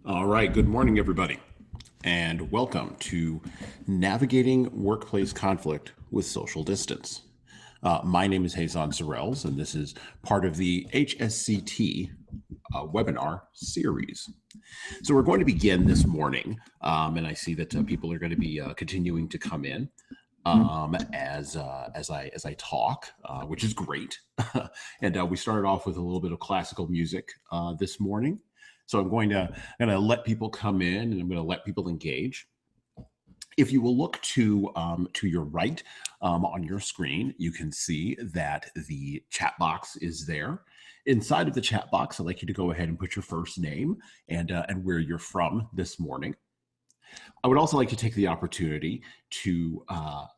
All right, good morning, everybody, and welcome to Navigating Workplace Conflict with Social Distance. My name is Hazan Zarels, and this is part of the HSCT webinar series. So we're going to begin this morning, and I see that people are going to be continuing to come in as I talk, which is great. And we started off with a little bit of classical music this morning. So I'm going to let people come in, and I'm going to let people engage. If you will look to your right on your screen, you can see that the chat box is there. Inside of the chat box, I'd like you to go ahead and put your first name and where you're from this morning. I would also like to take the opportunity to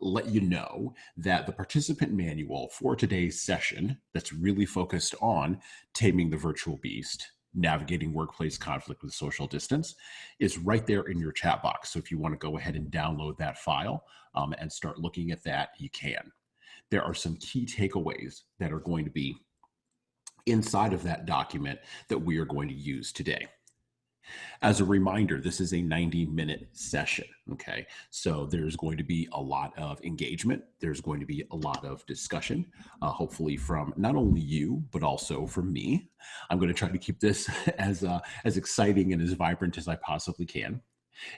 let you know that the participant manual for today's session that's really focused on taming the virtual beast, navigating workplace conflict with social distance, is right there in your chat box. So if you want to go ahead and download that file and start looking at that, you can. There are some key takeaways that are going to be inside of that document that we are going to use today. As a reminder, this is a 90-minute session, okay? So there's going to be a lot of engagement. There's going to be a lot of discussion, hopefully from not only you, but also from me. I'm going to try to keep this as exciting and as vibrant as I possibly can.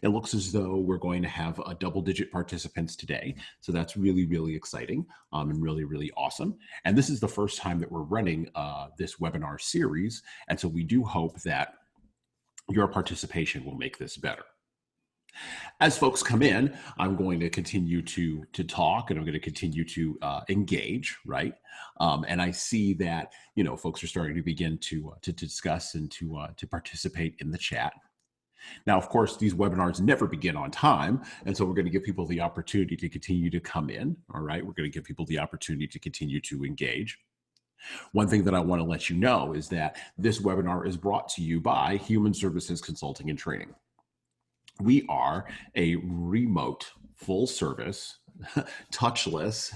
It looks as though we're going to have a double-digit participants today. So that's really, really exciting and really, really awesome. And this is the first time that we're running this webinar series. And so we do hope that your participation will make this better. As folks come in, I'm going to continue to talk, and I'm going to continue to engage, right? And I see that folks are starting to begin to discuss and to participate in the chat. Now, of course, these webinars never begin on time, and so we're going to give people the opportunity to continue to come in. All right, we're going to give people the opportunity to continue to engage. One thing that I want to let you know is that this webinar is brought to you by Human Services Consulting and Training. We are a remote, full service, touchless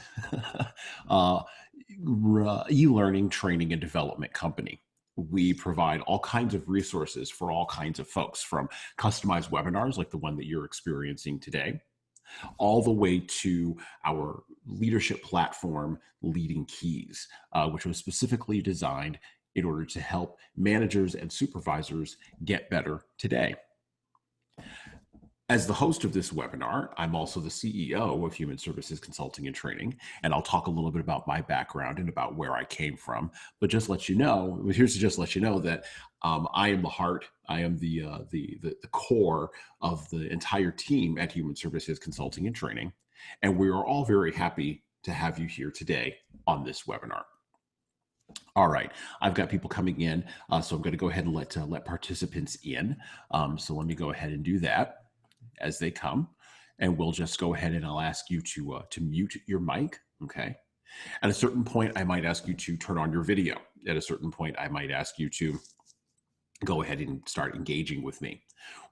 e-learning training and development company. We provide all kinds of resources for all kinds of folks, from customized webinars like the one that you're experiencing today, all the way to our leadership platform, Leading Keys, which was specifically designed in order to help managers and supervisors get better today. As the host of this webinar, I'm also the CEO of Human Services Consulting and Training, and I'll talk a little bit about my background and about where I came from. But just let you know, here's to just let you know that I am the heart, I am the core of the entire team at Human Services Consulting and Training, and we are all very happy to have you here today on this webinar. All right, I've got people coming in, so I'm going to go ahead and let participants in. So let me go ahead and do that as they come, and we'll just go ahead and I'll ask you to mute your mic, okay? At a certain point, I might ask you to turn on your video. At a certain point, I might ask you to go ahead and start engaging with me.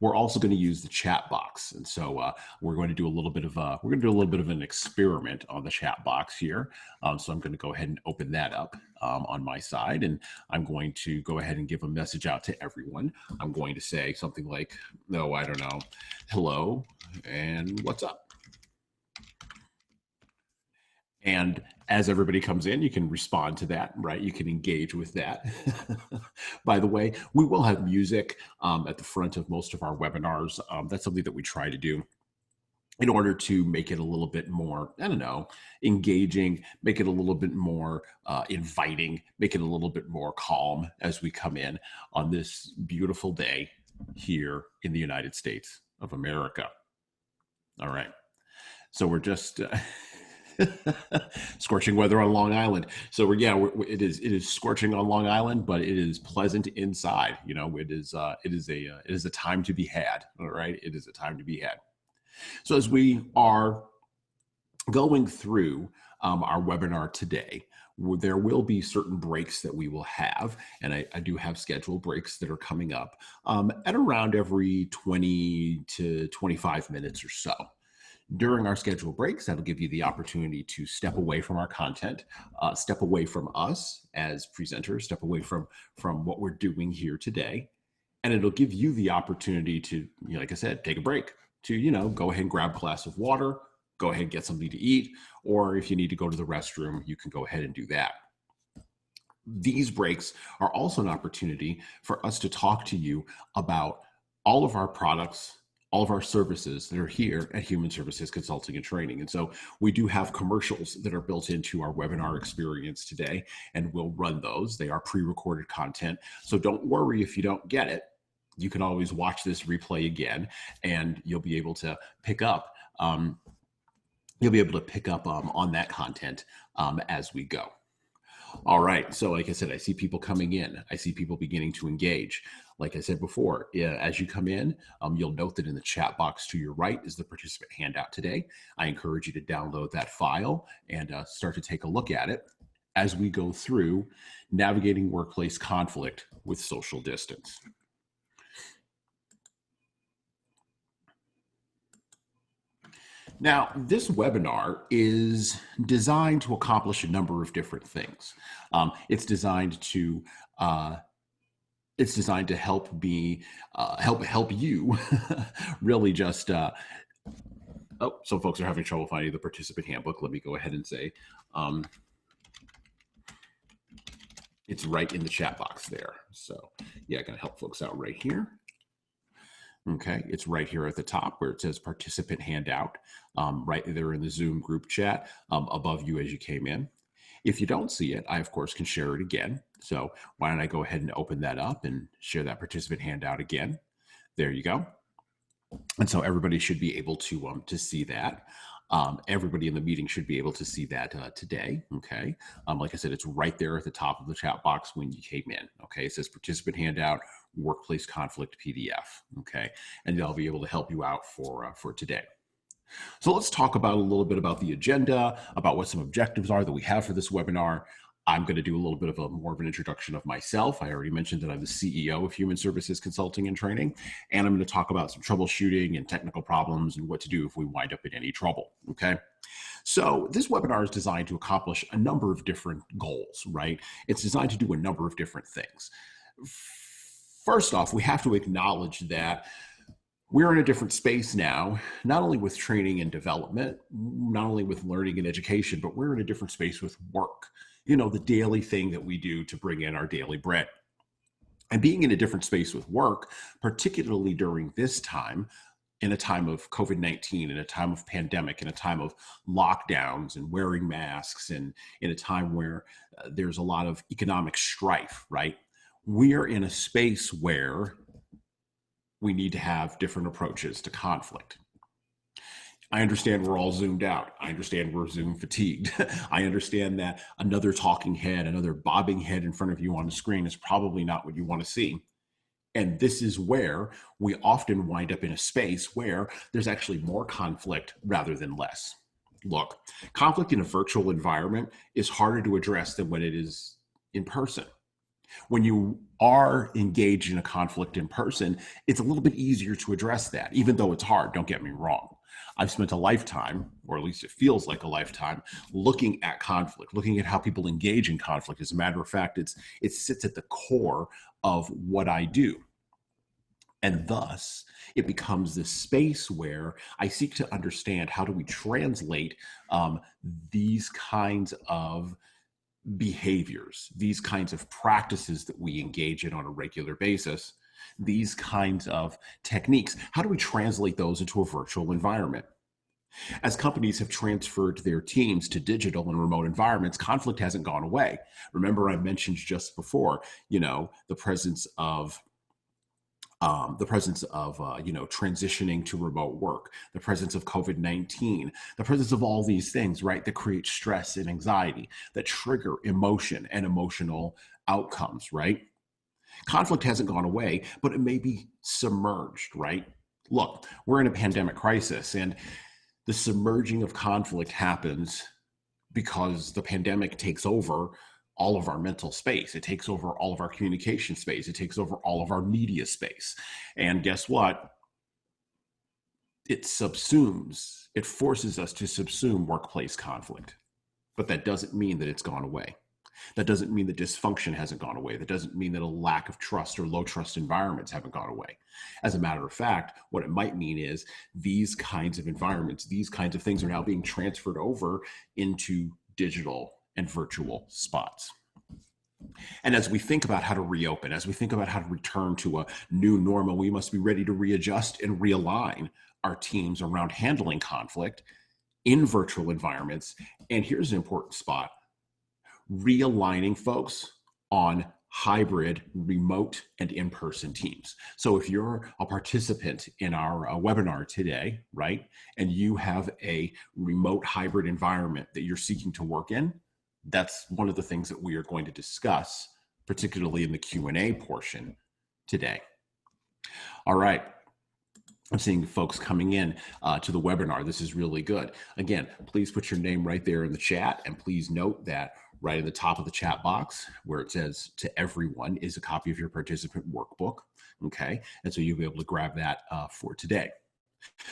We're also going to use the chat box, and so we're going to do a little bit of an experiment on the chat box here. So I'm going to go ahead and open that up on my side, and I'm going to go ahead and give a message out to everyone. I'm going to say something like, no, I don't know, hello, and what's up? And as everybody comes in, you can respond to that, right? You can engage with that. By the way, we will have music at the front of most of our webinars. That's something that we try to do in order to make it a little bit more, I don't know, engaging, make it a little bit more inviting, make it a little bit more calm as we come in on this beautiful day here in the United States of America. All right. So we're just... scorching weather on Long Island. So it is scorching on Long Island, but it is pleasant inside. It is a time to be had. All right, it is a time to be had. So as we are going through our webinar today, there will be certain breaks that we will have, and I do have scheduled breaks that are coming up at around every 20 to 25 minutes or so. During our scheduled breaks, that'll give you the opportunity to step away from our content, step away from us as presenters, step away from what we're doing here today, And it'll give you the opportunity to, like I said, take a break, to, go ahead and grab a glass of water, go ahead and get something to eat, or if you need to go to the restroom, you can go ahead and do that. These breaks are also an opportunity for us to talk to you about all of our products, all of our services that are here at Human Services Consulting and Training. And so we do have commercials that are built into our webinar experience today, and we'll run those. They are pre-recorded content. So don't worry if you don't get it. You can always watch this replay again, and you'll be able to pick up on that content as we go. All right. So like I said, I see people coming in. I see people beginning to engage. Like I said before, as you come in, you'll note that in the chat box to your right is the participant handout today. I encourage you to download that file and start to take a look at it as we go through navigating workplace conflict with social distance. Now, this webinar is designed to accomplish a number of different things. It's designed to help you really just. Some folks are having trouble finding the participant handbook. Let me go ahead and say it's right in the chat box there. So yeah, going to help folks out right here. Okay, it's right here at the top where it says participant handout, right there in the Zoom group chat above you as you came in. If you don't see it, I, of course, can share it again. So why don't I go ahead and open that up and share that participant handout again. There you go. And so everybody should be able to see that. Everybody in the meeting should be able to see that today, okay? Like I said, it's right there at the top of the chat box when you came in, okay? It says participant handout, workplace conflict PDF, okay? And they'll be able to help you out for today. So let's talk about a little bit about the agenda, about what some objectives are that we have for this webinar. I'm going to do a little bit of more of an introduction of myself. I already mentioned that I'm the CEO of Human Services Consulting and Training, and I'm going to talk about some troubleshooting and technical problems and what to do if we wind up in any trouble, okay? So this webinar is designed to accomplish a number of different goals, right? It's designed to do a number of different things. First off, we have to acknowledge that we're in a different space now, not only with training and development, not only with learning and education, but we're in a different space with work. You know, the daily thing that we do to bring in our daily bread. And being in a different space with work, particularly during this time, in a time of COVID-19, in a time of pandemic, in a time of lockdowns and wearing masks, and in a time where there's a lot of economic strife, right? We are in a space where we need to have different approaches to conflict. I understand we're all zoomed out. I understand we're Zoom fatigued. I understand that another talking head, another bobbing head in front of you on the screen is probably not what you want to see. And this is where we often wind up in a space where there's actually more conflict rather than less. Look, conflict in a virtual environment is harder to address than when it is in person. When you are engaged in a conflict in person, it's a little bit easier to address that, even though it's hard, don't get me wrong. I've spent a lifetime, or at least it feels like a lifetime, looking at conflict, looking at how people engage in conflict. As a matter of fact, it sits at the core of what I do. And thus, it becomes this space where I seek to understand how do we translate these kinds of behaviors, these kinds of practices that we engage in on a regular basis, these kinds of techniques, how do we translate those into a virtual environment? As companies have transferred their teams to digital and remote environments, conflict hasn't gone away. Remember, I mentioned just before, the presence of transitioning to remote work, the presence of COVID-19, the presence of all these things, right, that create stress and anxiety, that trigger emotion and emotional outcomes, right? Conflict hasn't gone away, but it may be submerged, right? Look, we're in a pandemic crisis, and the submerging of conflict happens because the pandemic takes over all of our mental space. It takes over all of our communication space. It takes over all of our media space. And guess what? It subsumes, it forces us to subsume workplace conflict. But that doesn't mean that it's gone away. That doesn't mean that dysfunction hasn't gone away. That doesn't mean that a lack of trust or low trust environments haven't gone away. As a matter of fact, what it might mean is these kinds of environments, these kinds of things are now being transferred over into digital and virtual spots. And as we think about how to reopen, as we think about how to return to a new normal, we must be ready to readjust and realign our teams around handling conflict in virtual environments. And here's an important spot: realigning folks on hybrid, remote, and in-person teams. So if you're a participant in our webinar today, right, and you have a remote hybrid environment that you're seeking to work in, that's one of the things that we are going to discuss, particularly in the Q&A portion today. All right. I'm seeing folks coming in to the webinar. This is really good. Again, please put your name right there in the chat, and please note that right at the top of the chat box where it says "to everyone" is a copy of your participant workbook. Okay, and so you'll be able to grab that for today.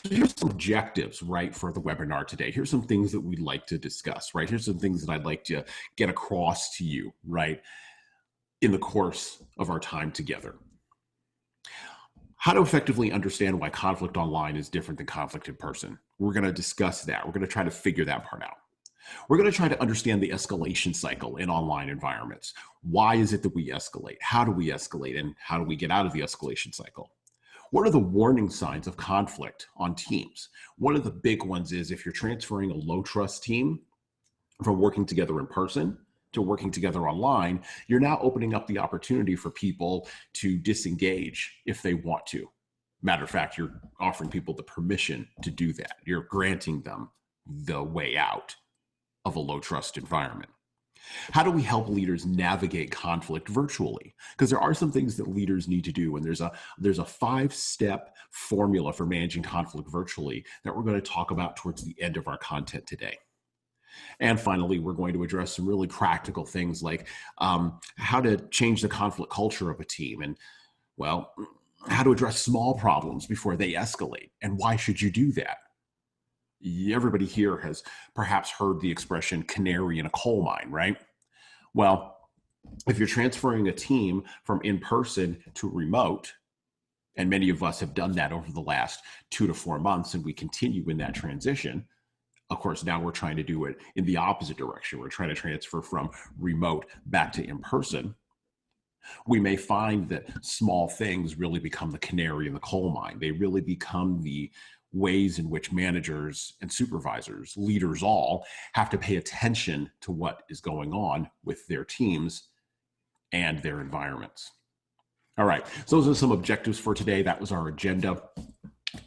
So here's some objectives, right, for the webinar today. Here's some things that we'd like to discuss, right? Here's some things that I'd like to get across to you, right, in the course of our time together. How to effectively understand why conflict online is different than conflict in person. We're going to discuss that. We're going to try to figure that part out. We're going to try to understand the escalation cycle in online environments. Why is it that we escalate? How do we escalate? And how do we get out of the escalation cycle? What are the warning signs of conflict on teams? One of the big ones is if you're transferring a low trust team from working together in person to working together online, you're now opening up the opportunity for people to disengage if they want to. Matter of fact, you're offering people the permission to do that. You're granting them the way out of a low trust environment. How do we help leaders navigate conflict virtually? Because there are some things that leaders need to do, and there's a 5-step formula for managing conflict virtually that we're going to talk about towards the end of our content today. And finally, we're going to address some really practical things like how to change the conflict culture of a team, and, well, how to address small problems before they escalate, and why should you do that? Everybody here has perhaps heard the expression canary in a coal mine, right? Well, if you're transferring a team from in-person to remote, and many of us have done that over the last 2 to 4 months, and we continue in that transition. Of course, now we're trying to do it in the opposite direction. We're trying to transfer from remote back to in-person. We may find that small things really become the canary in the coal mine. They really become the ways in which managers and supervisors, leaders all, have to pay attention to what is going on with their teams and their environments. All right, so those are some objectives for today. That was our agenda.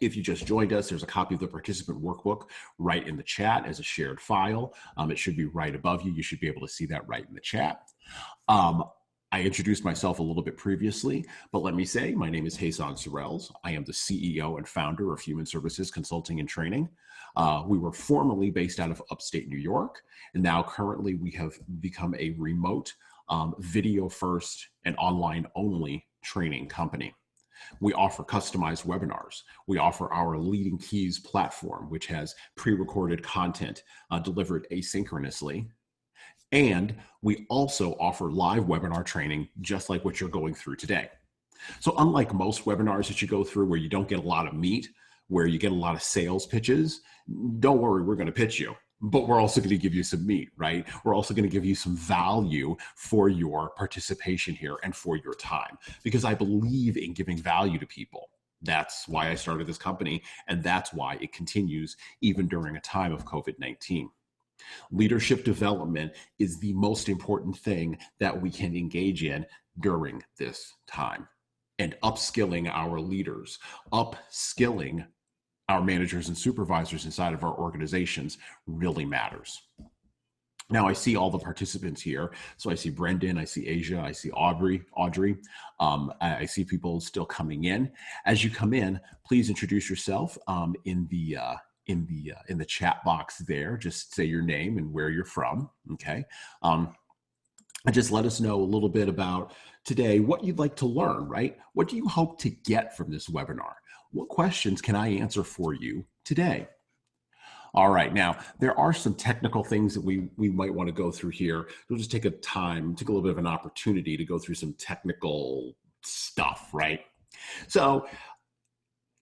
If you just joined us, there's a copy of the participant workbook right in the chat as a shared file. It should be right above you. You should be able to see that right in the chat. I introduced myself a little bit previously, but let me say, my name is Hasan Sorrells. I am the CEO and founder of Human Services Consulting and Training. We were formerly based out of upstate New York, and now currently we have become a remote, video first and online only training company. We offer customized webinars. We offer our Leading Keys platform, which has pre-recorded content delivered asynchronously. And we also offer live webinar training, just like what you're going through today. So unlike most webinars that you go through where you don't get a lot of meat, where you get a lot of sales pitches, don't worry, we're going to pitch you. But we're also going to give you some meat, right? We're also going to give you some value for your participation here and for your time, because I believe in giving value to people. That's why I started this company, and that's why it continues even during a time of COVID-19. Leadership development is the most important thing that we can engage in during this time. And upskilling our leaders, upskilling our managers and supervisors inside of our organizations really matters. Now I see all the participants here. So I see Brendan, I see Asia, I see Audrey. I see people still coming in. As you come in, please introduce yourself in the chat box there. Just say your name and where you're from, okay? And just let us know a little bit about today, what you'd like to learn, right? What do you hope to get from this webinar? What questions can I answer for you today? All right. Now, there are some technical things that we might want to go through here. We'll just take take a little bit of an opportunity to go through some technical stuff, right? So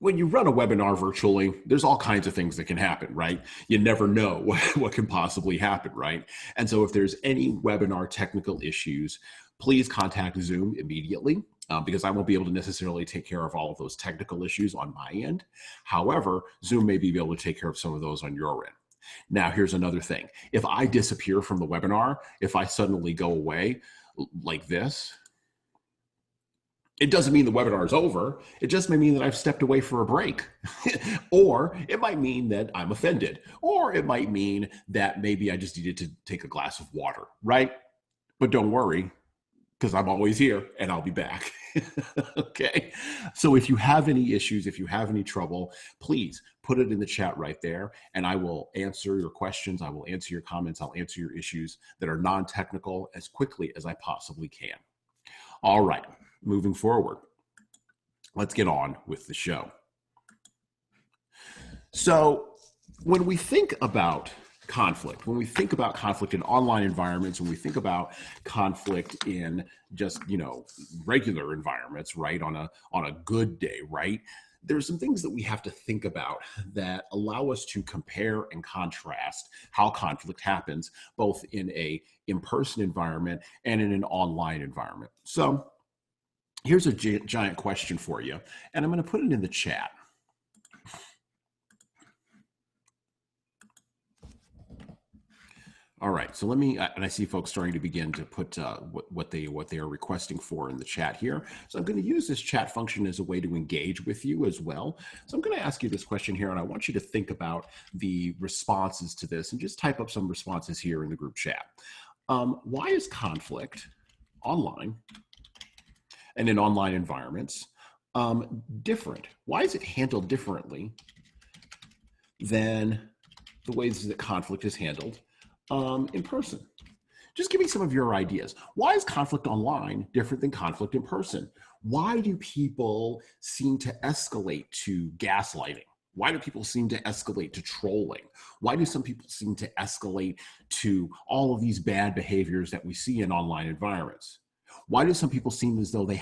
when you run a webinar virtually, there's all kinds of things that can happen, right? You never know what can possibly happen, right? And so if there's any webinar technical issues, please contact Zoom immediately because I won't be able to necessarily take care of all of those technical issues on my end. However, Zoom may be able to take care of some of those on your end. Now, here's another thing. If I disappear from the webinar, if I suddenly go away like this, it doesn't mean the webinar is over. It just may mean that I've stepped away for a break. Or it might mean that I'm offended. Or it might mean that maybe I just needed to take a glass of water, right? But don't worry, because I'm always here and I'll be back. Okay. So if you have any issues, if you have any trouble, please put it in the chat right there and I will answer your questions. I will answer your comments. I'll answer your issues that are non-technical as quickly as I possibly can. All right. Moving forward, let's get on with the show. So when we think about conflict, when we think about conflict in online environments, when we think about conflict in just, regular environments, right, on a good day, right, there's some things that we have to think about that allow us to compare and contrast how conflict happens both in a in-person environment and in an online environment. So here's a giant question for you, and I'm going to put it in the chat. All right, so let me, and I see folks starting to begin to put what they are requesting for in the chat here. So I'm going to use this chat function as a way to engage with you as well. So I'm going to ask you this question here, and I want you to think about the responses to this and just type up some responses here in the group chat. Why is conflict online and in online environments different? Why is it handled differently than the ways that conflict is handled in person? Just give me some of your ideas. Why is conflict online different than conflict in person? Why do people seem to escalate to gaslighting? Why do people seem to escalate to trolling? Why do some people seem to escalate to all of these bad behaviors that we see in online environments? Why do some people seem as though they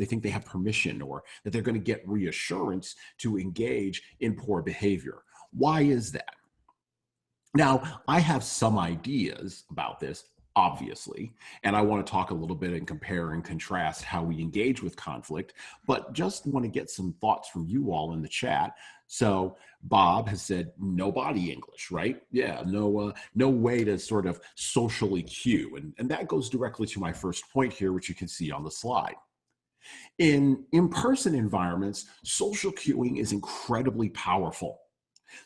think they have permission or that they're going to get reassurance to engage in poor behavior? Why is that? Now, I have some ideas about this, obviously, and I want to talk a little bit and compare and contrast how we engage with conflict, but just want to get some thoughts from you all in the chat. So Bob has said no body English, right? Yeah, no way to sort of socially cue. And that goes directly to my first point here, which you can see on the slide. In in-person environments, social cueing is incredibly powerful.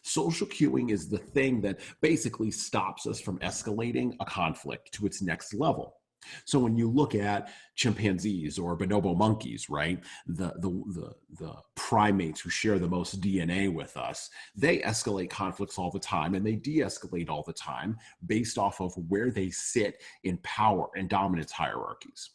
Social cueing is the thing that basically stops us from escalating a conflict to its next level. So when you look at chimpanzees or bonobo monkeys, right, the primates who share the most DNA with us, they escalate conflicts all the time and they de-escalate all the time based off of where they sit in power and dominance hierarchies.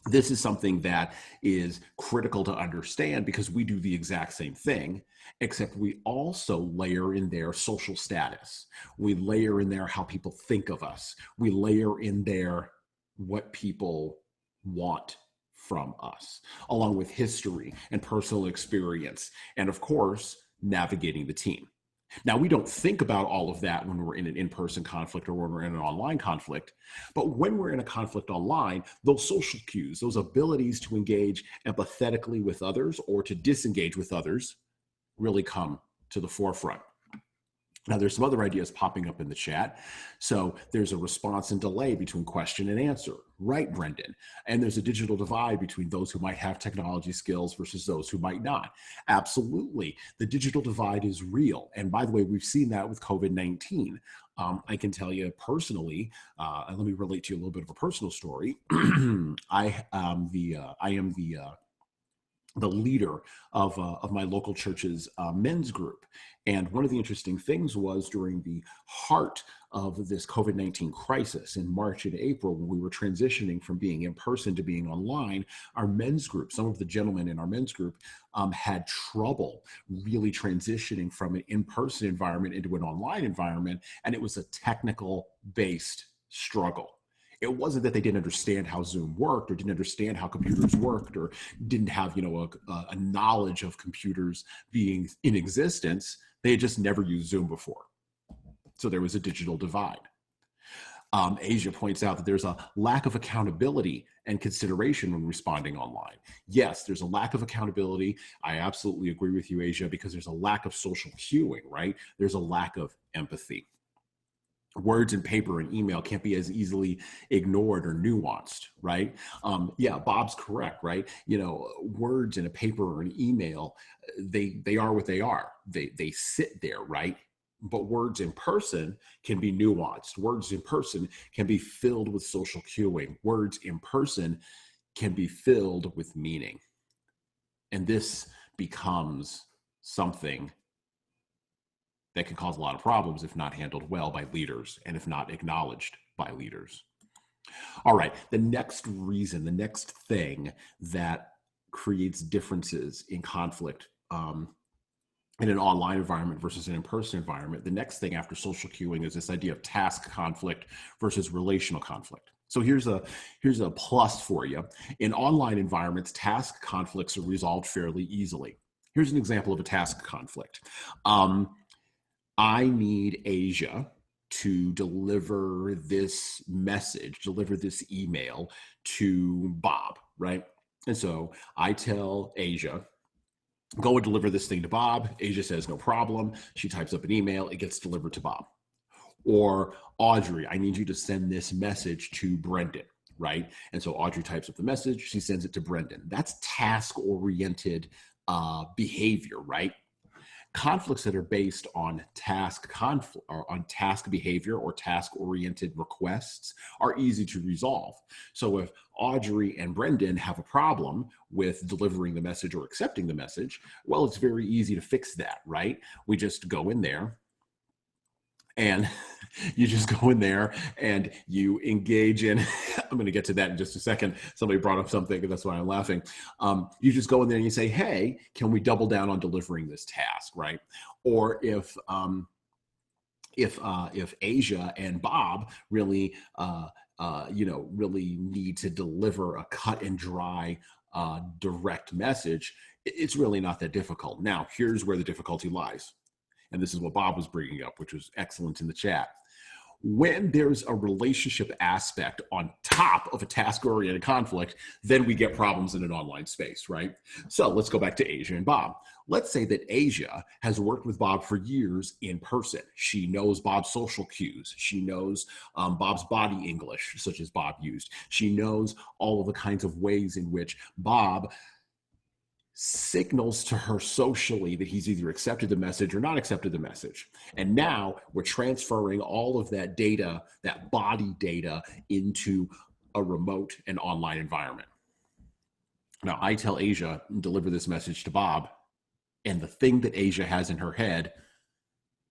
This is something that is critical to understand because we do the exact same thing, except we also layer in there social status. We layer in there how people think of us. We layer in there what people want from us, along with history and personal experience, and of course, navigating the team. Now, we don't think about all of that when we're in an in-person conflict or when we're in an online conflict, but when we're in a conflict online, those social cues, those abilities to engage empathetically with others or to disengage with others really come to the forefront. Now, there's some other ideas popping up in the chat. So there's a response and delay between question and answer, right, Brendan? And there's a digital divide between those who might have technology skills versus those who might not. Absolutely. The digital divide is real. And by the way, we've seen that with COVID-19. I can tell you personally, and let me relate to you a little bit of a personal story. I am the the leader of my local church's men's group. And one of the interesting things was during the heart of this COVID-19 crisis in March and April, when we were transitioning from being in person to being online, our men's group, some of the gentlemen in our men's group had trouble really transitioning from an in-person environment into an online environment. And it was a technical based struggle. It wasn't that they didn't understand how Zoom worked or didn't understand how computers worked or didn't have, a knowledge of computers being in existence. They had just never used Zoom before. So there was a digital divide. Asia points out that there's a lack of accountability and consideration when responding online. Yes, there's a lack of accountability. I absolutely agree with you, Asia, because there's a lack of social cueing, right? There's a lack of empathy. Words and paper and email can't be as easily ignored or nuanced, right? Yeah, Bob's correct, right? Words in a paper or an email, they are what they are. They sit there, right? But words in person can be nuanced. Words in person can be filled with social cueing. Words in person can be filled with meaning. And this becomes something that can cause a lot of problems if not handled well by leaders and if not acknowledged by leaders. All right, the next thing that creates differences in conflict in an online environment versus an in-person environment, the next thing after social cueing is this idea of task conflict versus relational conflict. So here's a plus for you. In online environments, task conflicts are resolved fairly easily. Here's an example of a task conflict. I need Asia to deliver this message, deliver this email to Bob, right? And so I tell Asia, go and deliver this thing to Bob. Asia says, no problem. She types up an email. It gets delivered to Bob. Or Audrey, I need you to send this message to Brendan, right? And so Audrey types up the message. She sends it to Brendan. That's task-oriented behavior, right? Conflicts that are based on task behavior or task-oriented requests are easy to resolve. So if Audrey and Brendan have a problem with delivering the message or accepting the message, well, it's very easy to fix that, right? We just go in there and you engage in, I'm going to get to that in just a second. Somebody brought up something, and that's why I'm laughing. You just go in there and you say, hey, can we double down on delivering this task, right? Or if Asia and Bob really, really need to deliver a cut and dry, direct message, it's really not that difficult. Now, here's where the difficulty lies. And this is what Bob was bringing up, which was excellent in the chat. When there's a relationship aspect on top of a task-oriented conflict, then we get problems in an online space, right? So let's go back to Asia and Bob. Let's say that Asia has worked with Bob for years in person. She knows Bob's social cues. She knows Bob's body English, such as Bob used. She knows all of the kinds of ways in which Bob signals to her socially that he's either accepted the message or not accepted the message. And now we're transferring all of that data, that body data, into a remote and online environment. Now I tell Asia, deliver this message to Bob, and the thing that Asia has in her head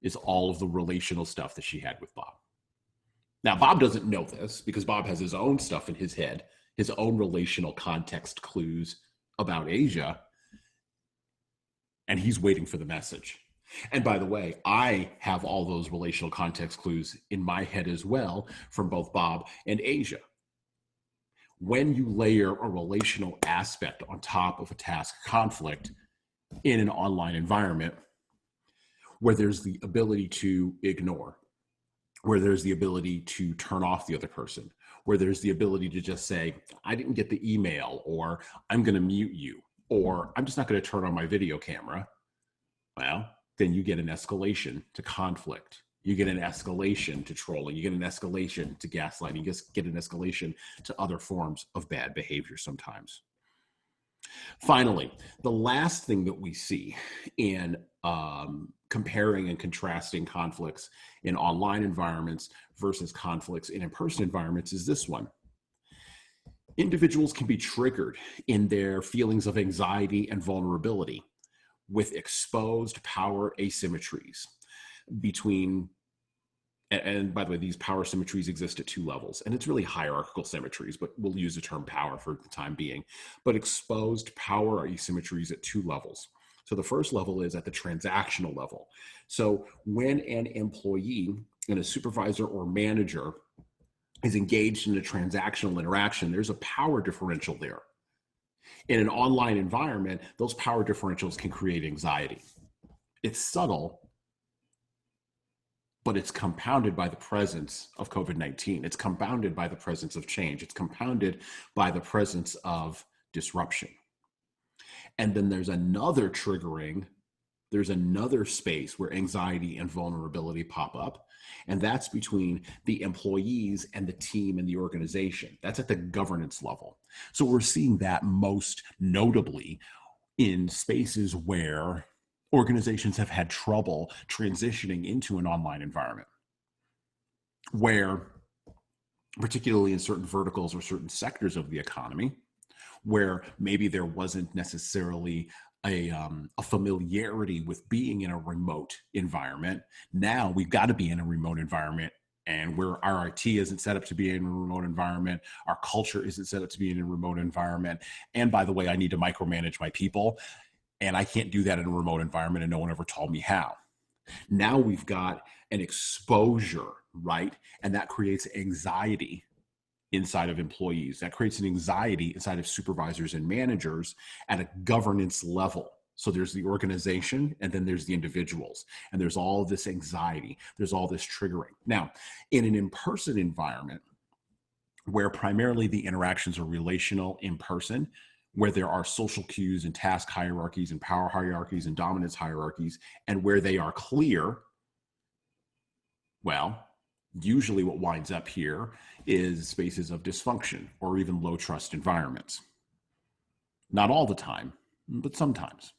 is all of the relational stuff that she had with Bob. Now Bob doesn't know this because Bob has his own stuff in his head, his own relational context clues about Asia, and he's waiting for the message. And by the way, I have all those relational context clues in my head as well from both Bob and Asia. When you layer a relational aspect on top of a task conflict in an online environment where there's the ability to ignore, where there's the ability to turn off the other person, where there's the ability to just say, I didn't get the email, or I'm going to mute you, or I'm just not going to turn on my video camera, well, then you get an escalation to conflict. You get an escalation to trolling. You get an escalation to gaslighting. You just get an escalation to other forms of bad behavior sometimes. Finally, the last thing that we see in comparing and contrasting conflicts in online environments versus conflicts in in-person environments is this one. Individuals can be triggered in their feelings of anxiety and vulnerability with exposed power asymmetries between, and by the way, these power symmetries exist at two levels, and it's really hierarchical symmetries, but we'll use the term power for the time being. But exposed power asymmetries at two levels. So the first level is at the transactional level. So when an employee and a supervisor or manager is engaged in a transactional interaction, there's a power differential there. In an online environment, those power differentials can create anxiety. It's subtle, but it's compounded by the presence of COVID-19. It's compounded by the presence of change. It's compounded by the presence of disruption. And then there's another triggering, there's another space where anxiety and vulnerability pop up. And that's between the employees and the team and the organization. That's at the governance level. So we're seeing that most notably in spaces where organizations have had trouble transitioning into an online environment, where, particularly in certain verticals or certain sectors of the economy, where maybe there wasn't necessarily a familiarity with being in a remote environment. Now we've got to be in a remote environment, and where our IT isn't set up to be in a remote environment, our culture isn't set up to be in a remote environment. And by the way, I need to micromanage my people, and I can't do that in a remote environment, and no one ever told me how. Now we've got an exposure, right? And that creates anxiety inside of employees. That creates an anxiety inside of supervisors and managers at a governance level. So there's the organization, and then there's the individuals, and there's all this anxiety, there's all this triggering. Now, in an in-person environment where primarily the interactions are relational in person, where there are social cues and task hierarchies and power hierarchies and dominance hierarchies, and where they are clear, well, usually what winds up here is spaces of dysfunction or even low trust environments. Not all the time, but sometimes.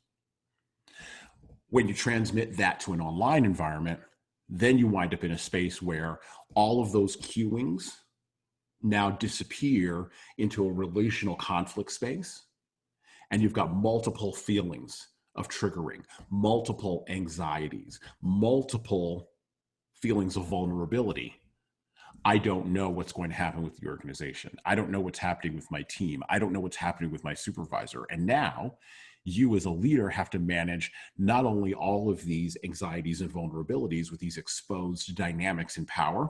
When you transmit that to an online environment, then you wind up in a space where all of those cueings now disappear into a relational conflict space, and you've got multiple feelings of triggering, multiple anxieties, multiple feelings of vulnerability. I don't know what's going to happen with the organization. I don't know what's happening with my team. I don't know what's happening with my supervisor. And now you as a leader have to manage not only all of these anxieties and vulnerabilities with these exposed dynamics in power,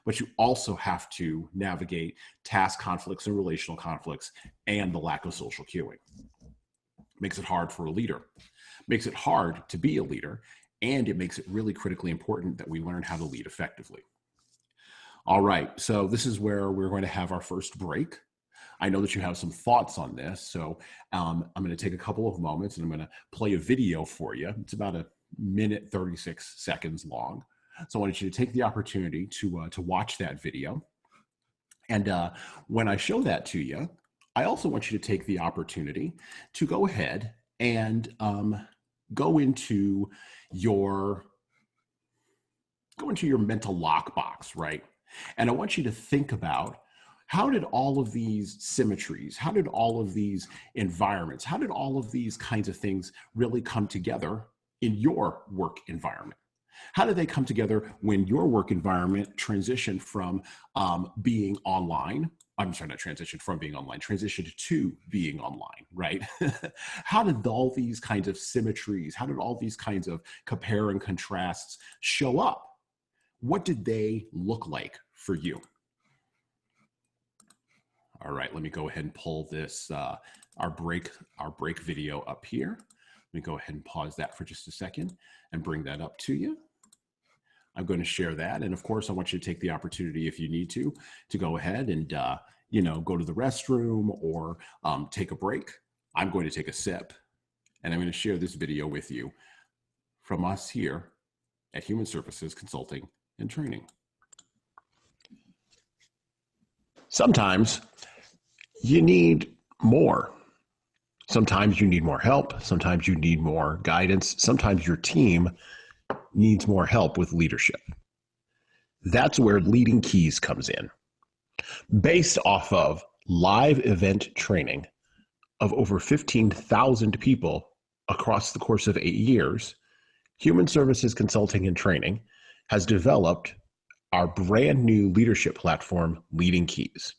but you also have to navigate task conflicts and relational conflicts and the lack of social cueing. Makes it hard for a leader. Makes it hard to be a leader, and it makes it really critically important that we learn how to lead effectively. All right, so this is where we're going to have our first break. I know that you have some thoughts on this, so I'm going to take a couple of moments and I'm going to play a video for you. It's about a minute, 36 seconds long. So I want you to take the opportunity to watch that video. And when I show that to you, I also want you to take the opportunity to go ahead and go into your mental lockbox, right? And I want you to think about, how did all of these symmetries, how did all of these environments, how did all of these kinds of things really come together in your work environment? How did they come together when your work environment transitioned from being online? I'm sorry, not transitioned from being online, transitioned to being online, right? How did all these kinds of symmetries, how did all these kinds of compare and contrasts show up? What did they look like for you? All right, let me go ahead and pull this, our break video up here. Let me go ahead and pause that for just a second and bring that up to you. I'm going to share that. And of course, I want you to take the opportunity, if you need to go ahead and, go to the restroom or take a break. I'm going to take a sip, and I'm going to share this video with you from us here at Human Services Consulting and Training. Sometimes you need more. Sometimes you need more help. Sometimes you need more guidance. Sometimes your team needs more help with leadership. That's where Leading Keys comes in. Based off of live event training of over 15,000 people across the course of 8 years, Human Services Consulting and Training has developed our brand new leadership platform, Leading Keys.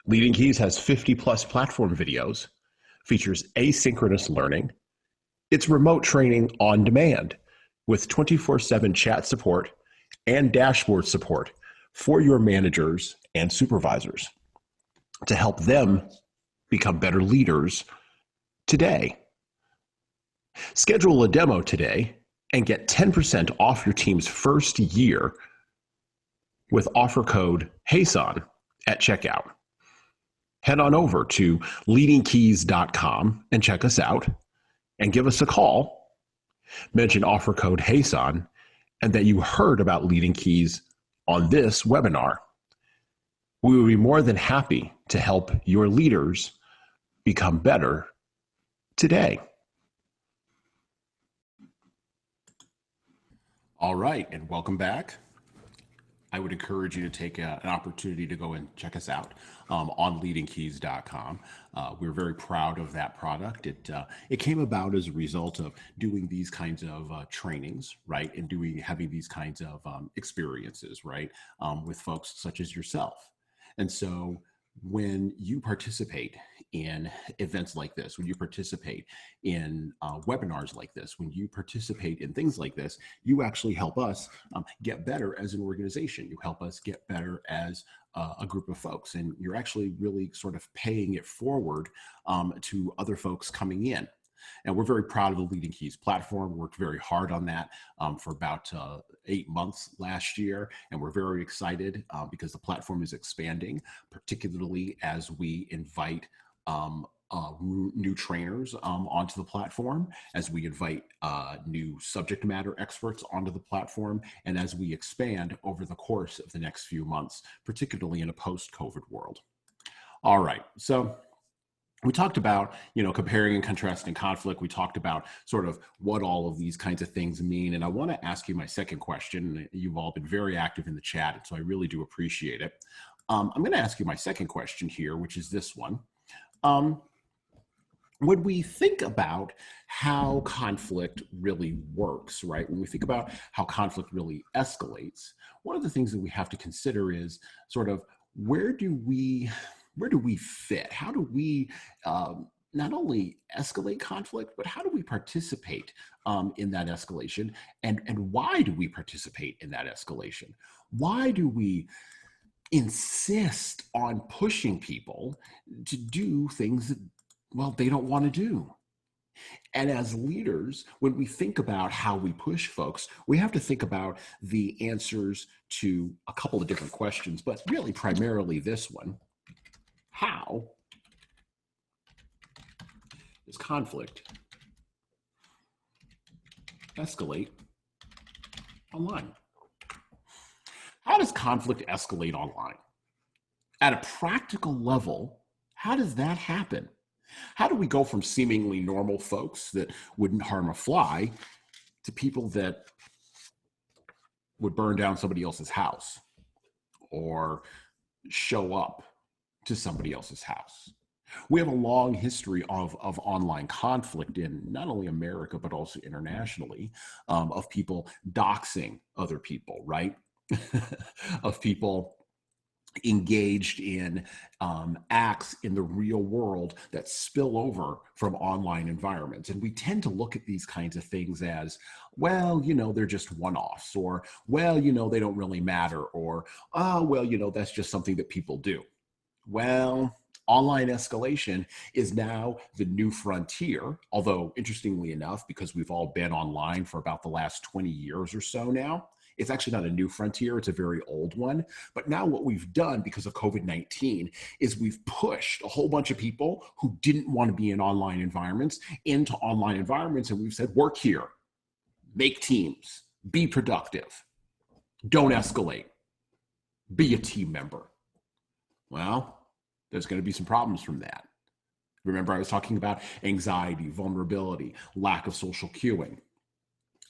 Leading Keys has 50 plus platform videos, features asynchronous learning. It's remote training on demand with 24/7 chat support and dashboard support for your managers and supervisors to help them become better leaders today. Schedule a demo today and get 10% off your team's first year with offer code HASON at checkout. Head on over to leadingkeys.com and check us out and give us a call. Mention offer code HASON and that you heard about Leading Keys on this webinar. We will be more than happy to help your leaders become better today. All right, and welcome back. I would encourage you to take an opportunity to go and check us out on leadingkeys.com. We're very proud of that product. It came about as a result of doing these kinds of trainings, right, and having these kinds of experiences, right, with folks such as yourself. And so when you participate in events like this, when you participate in webinars like this, when you participate in things like this, you actually help us get better as an organization. You help us get better as a group of folks, and you're actually really sort of paying it forward to other folks coming in. And we're very proud of the Leading Keys platform. We worked very hard on that for about 8 months last year. And we're very excited because the platform is expanding, particularly as we invite new trainers onto the platform, as we invite new subject matter experts onto the platform, and as we expand over the course of the next few months, particularly in a post-COVID world. All right, so we talked about, comparing and contrasting conflict. We talked about sort of what all of these kinds of things mean. And I want to ask you my second question. You've all been very active in the chat, so I really do appreciate it. I'm going to ask you my second question here, which is this one. When we think about how conflict really works, right? When we think about how conflict really escalates, one of the things that we have to consider is sort of where do we fit? How do we not only escalate conflict, but how do we participate in that escalation? And why do we participate in that escalation? Why do we insist on pushing people to do things that, well, they don't want to do? And as leaders, when we think about how we push folks, we have to think about the answers to a couple of different questions, but really primarily this one. How does conflict escalate online? How does conflict escalate online? At a practical level, how does that happen? How do we go from seemingly normal folks that wouldn't harm a fly to people that would burn down somebody else's house or show up to somebody else's house? We have a long history of online conflict in not only America, but also internationally, of people doxing other people, right? Of people engaged in acts in the real world that spill over from online environments. And we tend to look at these kinds of things as, well, they're just one-offs, or, well, they don't really matter, or, oh, well, that's just something that people do. Well, online escalation is now the new frontier, although interestingly enough, because we've all been online for about the last 20 years or so now, it's actually not a new frontier, it's a very old one. But now what we've done because of COVID-19 is we've pushed a whole bunch of people who didn't want to be in online environments into online environments, and we've said, work here, make teams, be productive, don't escalate, be a team member. Well, there's going to be some problems from that. Remember, I was talking about anxiety, vulnerability, lack of social cueing.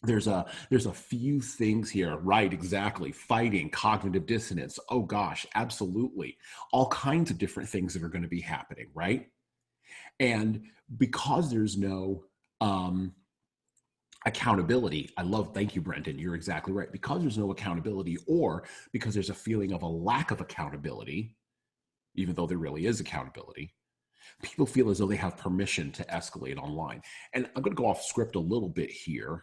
there's a few things here, right? Exactly. Fighting, cognitive dissonance. Oh gosh, absolutely. All kinds of different things that are going to be happening, right? And because there's no accountability, thank you, Brendan. You're exactly right. Because there's no accountability, or because there's a feeling of a lack of accountability, even though there really is accountability, people feel as though they have permission to escalate online. And I'm going to go off script a little bit here.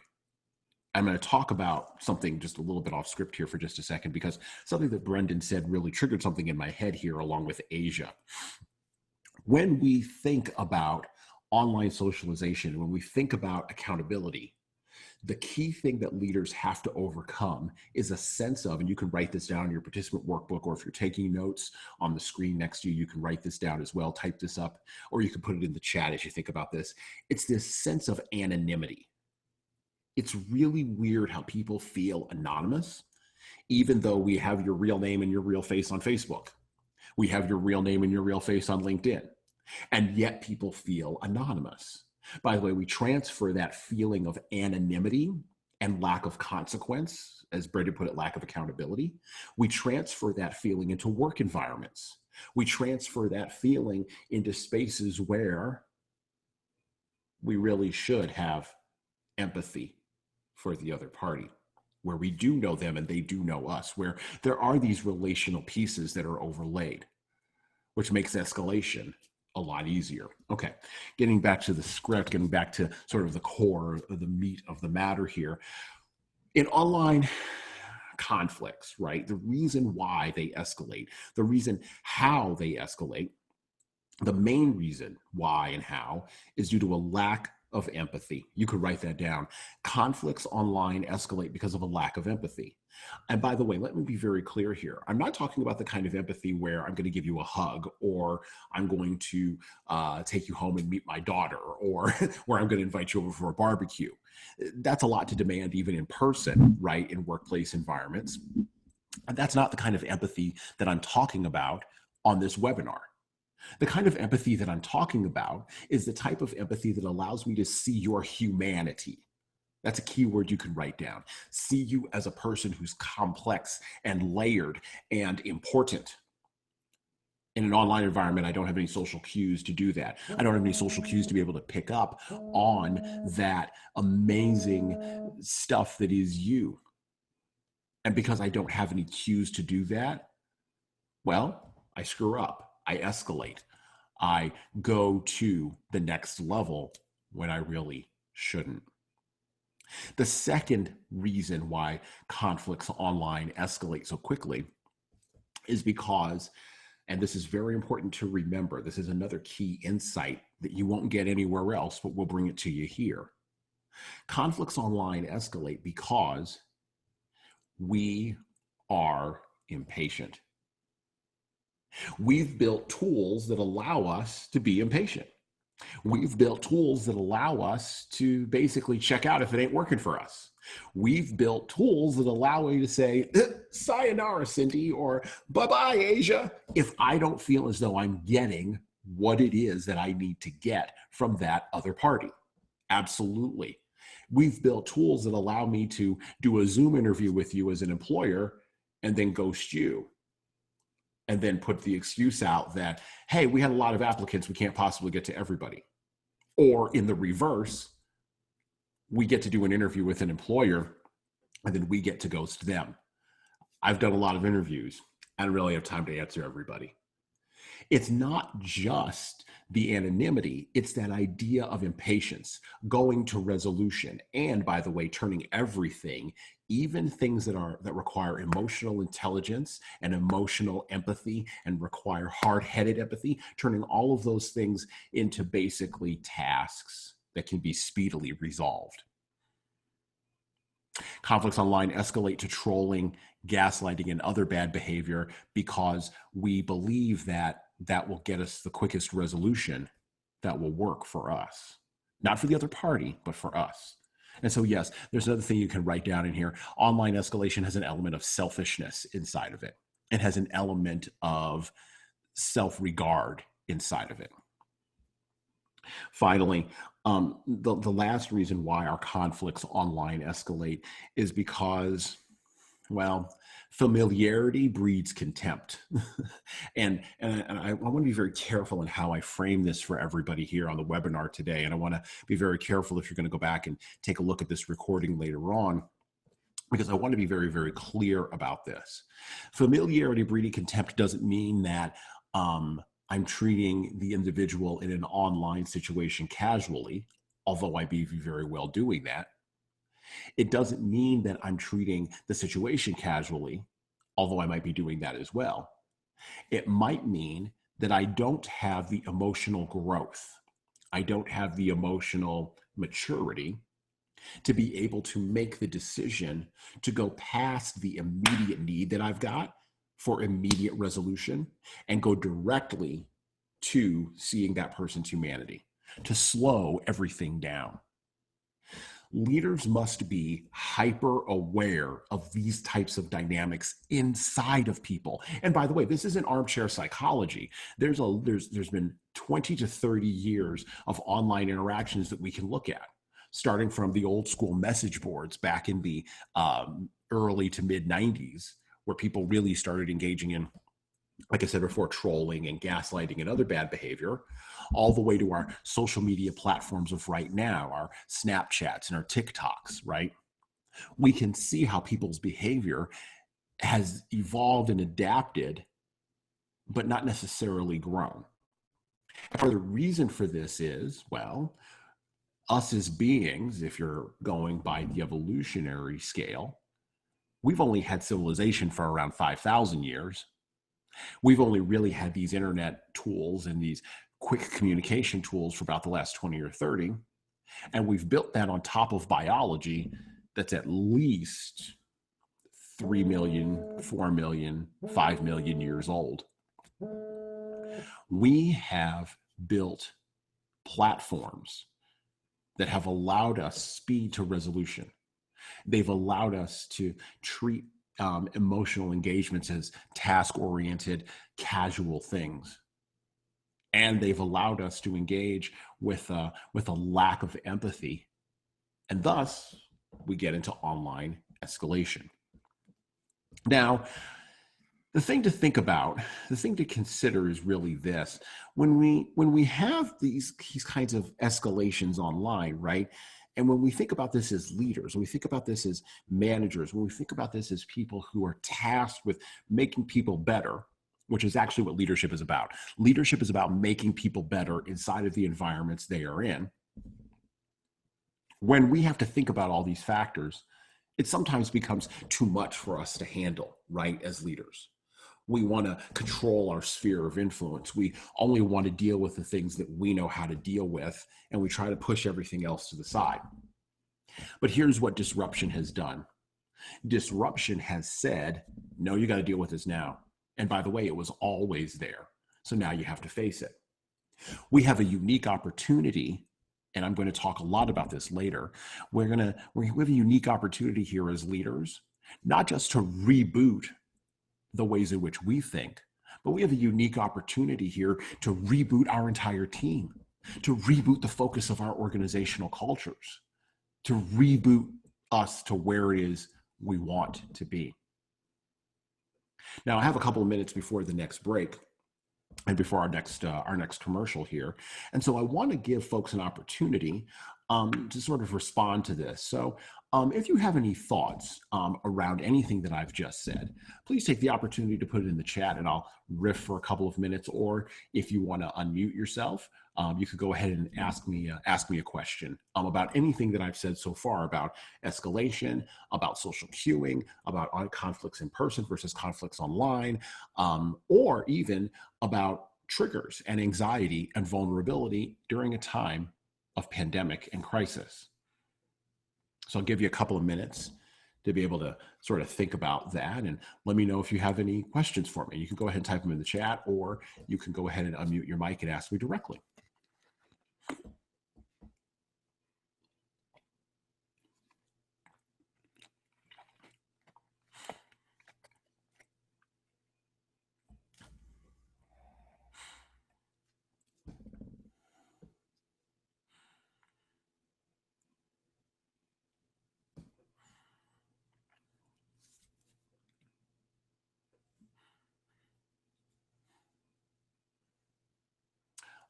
I'm going to talk about something just a little bit off script here for just a second, because something that Brendan said really triggered something in my head here, along with Asia. When we think about online socialization, when we think about accountability, the key thing that leaders have to overcome is a sense of, and you can write this down in your participant workbook, or if you're taking notes on the screen next to you, you can write this down as well, type this up, or you can put it in the chat as you think about this. It's this sense of anonymity. It's really weird how people feel anonymous, even though we have your real name and your real face on Facebook. We have your real name and your real face on LinkedIn, and yet people feel anonymous. By the way, we transfer that feeling of anonymity and lack of consequence, as Brendan put it, lack of accountability. We transfer that feeling into work environments. We transfer that feeling into spaces where we really should have empathy for the other party, where we do know them and they do know us, where there are these relational pieces that are overlaid, which makes escalation a lot easier. Okay, getting back to the script, getting back to sort of the core of the meat of the matter here. In online conflicts, right, the reason why they escalate, the reason how they escalate, the main reason why and how is due to a lack of empathy. You could write that down. Conflicts online escalate because of a lack of empathy. And by the way, let me be very clear here. I'm not talking about the kind of empathy where I'm going to give you a hug, or I'm going to take you home and meet my daughter, or where I'm going to invite you over for a barbecue. That's a lot to demand even in person, right, in workplace environments. And that's not the kind of empathy that I'm talking about on this webinar. The kind of empathy that I'm talking about is the type of empathy that allows me to see your humanity. That's a key word you can write down. See you as a person who's complex and layered and important. In an online environment, I don't have any social cues to do that. I don't have any social cues to be able to pick up on that amazing stuff that is you. And because I don't have any cues to do that, well, I screw up. I escalate. I go to the next level when I really shouldn't. The second reason why conflicts online escalate so quickly is because, and this is very important to remember, this is another key insight that you won't get anywhere else, but we'll bring it to you here. Conflicts online escalate because we are impatient. We've built tools that allow us to be impatient. We've built tools that allow us to basically check out if it ain't working for us. We've built tools that allow me to say, sayonara, Cindy, or bye-bye, Asia, if I don't feel as though I'm getting what it is that I need to get from that other party. Absolutely. We've built tools that allow me to do a Zoom interview with you as an employer and then ghost you, and then put the excuse out that, hey, we had a lot of applicants, we can't possibly get to everybody. Or in the reverse, we get to do an interview with an employer and then we get to ghost them. I've done a lot of interviews. I don't really have time to answer everybody. It's not just the anonymity, it's that idea of impatience, going to resolution, and by the way, turning everything, even things that require emotional intelligence and emotional empathy and require hard-headed empathy, turning all of those things into basically tasks that can be speedily resolved. Conflicts online escalate to trolling, gaslighting, and other bad behavior because we believe that will get us the quickest resolution that will work for us. Not for the other party, but for us. And so, yes, there's another thing you can write down in here. Online escalation has an element of selfishness inside of it. It has an element of self-regard inside of it. Finally, the last reason why our conflicts online escalate is because, well, familiarity breeds contempt. And I want to be very careful in how I frame this for everybody here on the webinar today. And I want to be very careful if you're going to go back and take a look at this recording later on, because I want to be very, very clear about this. Familiarity breeding contempt doesn't mean that I'm treating the individual in an online situation casually, although I be very well doing that. It doesn't mean that I'm treating the situation casually, although I might be doing that as well. It might mean that I don't have the emotional growth, I don't have the emotional maturity to be able to make the decision to go past the immediate need that I've got for immediate resolution and go directly to seeing that person's humanity, to slow everything down. Leaders must be hyper aware of these types of dynamics inside of people. And by the way, this isn't armchair psychology. There's been 20 to 30 years of online interactions that we can look at, starting from the old school message boards back in the early to mid 90s, where people really started engaging in, like I said before, trolling and gaslighting and other bad behavior, all the way to our social media platforms of right now, our Snapchats and our TikToks, right? We can see how people's behavior has evolved and adapted, but not necessarily grown. Part of the reason for this is, well, us as beings, if you're going by the evolutionary scale, we've only had civilization for around 5,000 years. We've only really had these internet tools and these quick communication tools for about the last 20 or 30. And we've built that on top of biology that's at least 3 million, 4 million, 5 million years old. We have built platforms that have allowed us speed to resolution. They've allowed us to treat emotional engagements as task-oriented, casual things. And they've allowed us to engage with a lack of empathy. And thus, we get into online escalation. Now, the thing to think about, the thing to consider is really this. When we have these kinds of escalations online, right? And when we think about this as leaders, when we think about this as managers, when we think about this as people who are tasked with making people better, which is actually what leadership is about. Leadership is about making people better inside of the environments they are in. When we have to think about all these factors, it sometimes becomes too much for us to handle, right, as leaders. We want to control our sphere of influence. We only want to deal with the things that we know how to deal with, and we try to push everything else to the side. But here's what disruption has done. Disruption has said, no, you got to deal with this now. And by the way, it was always there. So now you have to face it. We have a unique opportunity, and I'm going to talk a lot about this later. We have a unique opportunity here as leaders, not just to reboot the ways in which we think, but we have a unique opportunity here to reboot our entire team, to reboot the focus of our organizational cultures, to reboot us to where it is we want to be. Now, I have a couple of minutes before the next break and before our next commercial here. And so I want to give folks an opportunity to sort of respond to this. So if you have any thoughts around anything that I've just said, please take the opportunity to put it in the chat and I'll riff for a couple of minutes. Or if you want to unmute yourself, you could go ahead and ask me a question about anything that I've said so far about escalation, about social queuing, about conflicts in person versus conflicts online, or even about triggers and anxiety and vulnerability during a time of pandemic and crisis. So I'll give you a couple of minutes to be able to sort of think about that and let me know if you have any questions for me. You can go ahead and type them in the chat, or you can go ahead and unmute your mic and ask me directly.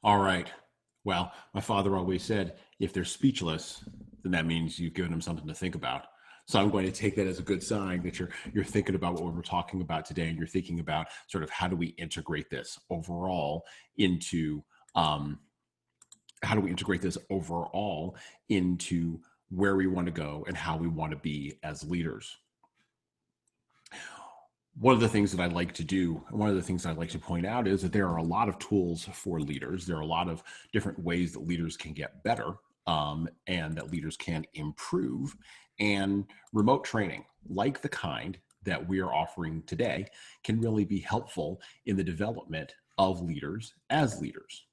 All right. Well, my father always said, if they're speechless, then that means you've given them something to think about. So I'm going to take that as a good sign that you're thinking about what we're talking about today, and you're thinking about sort of how do we integrate this overall into how do we integrate this overall into where we want to go and how we want to be as leaders. One of the things that I like to do, one of the things I like to point out is that there are a lot of tools for leaders. There are a lot of different ways that leaders can get better, and that leaders can improve. And remote training, like the kind that we are offering today, can really be helpful in the development of leaders as leaders.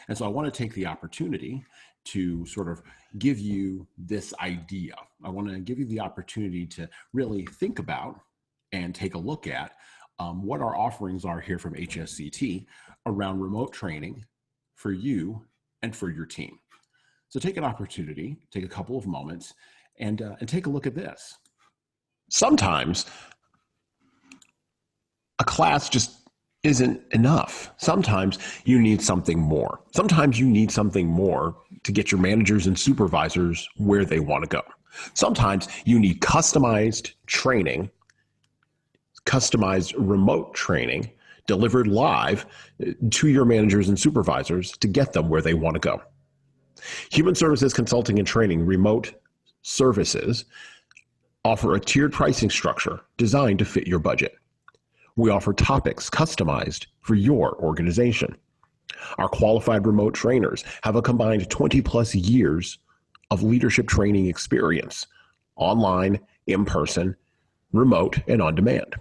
And so I want to take the opportunity to sort of give you this idea. I want to give you the opportunity to really think about and take a look at what our offerings are here from HSCT around remote training for you and for your team. So take an opportunity, take a couple of moments, and take a look at this. Sometimes a class just isn't enough. Sometimes you need something more. Sometimes you need something more to get your managers and supervisors where they want to go. Sometimes you need customized training, customized remote training delivered live to your managers and supervisors to get them where they want to go. Human Services Consulting and Training remote services offer a tiered pricing structure designed to fit your budget. We offer topics customized for your organization. Our qualified remote trainers have a combined 20 plus years of leadership training experience, online, in person, remote, and on demand.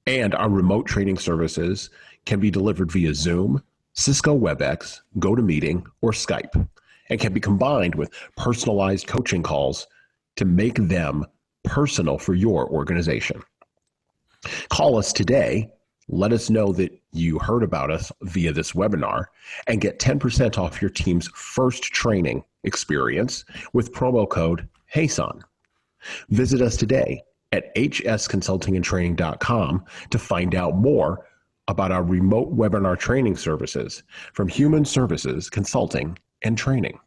And our remote training services can be delivered via Zoom, Cisco WebEx, GoToMeeting, or Skype, and can be combined with personalized coaching calls to make them personal for your organization. Call us today, let us know that you heard about us via this webinar, and get 10% off your team's first training experience with promo code HASON. Visit us today at hsconsultingandtraining.com to find out more about our remote webinar training services from Human Services Consulting and Training.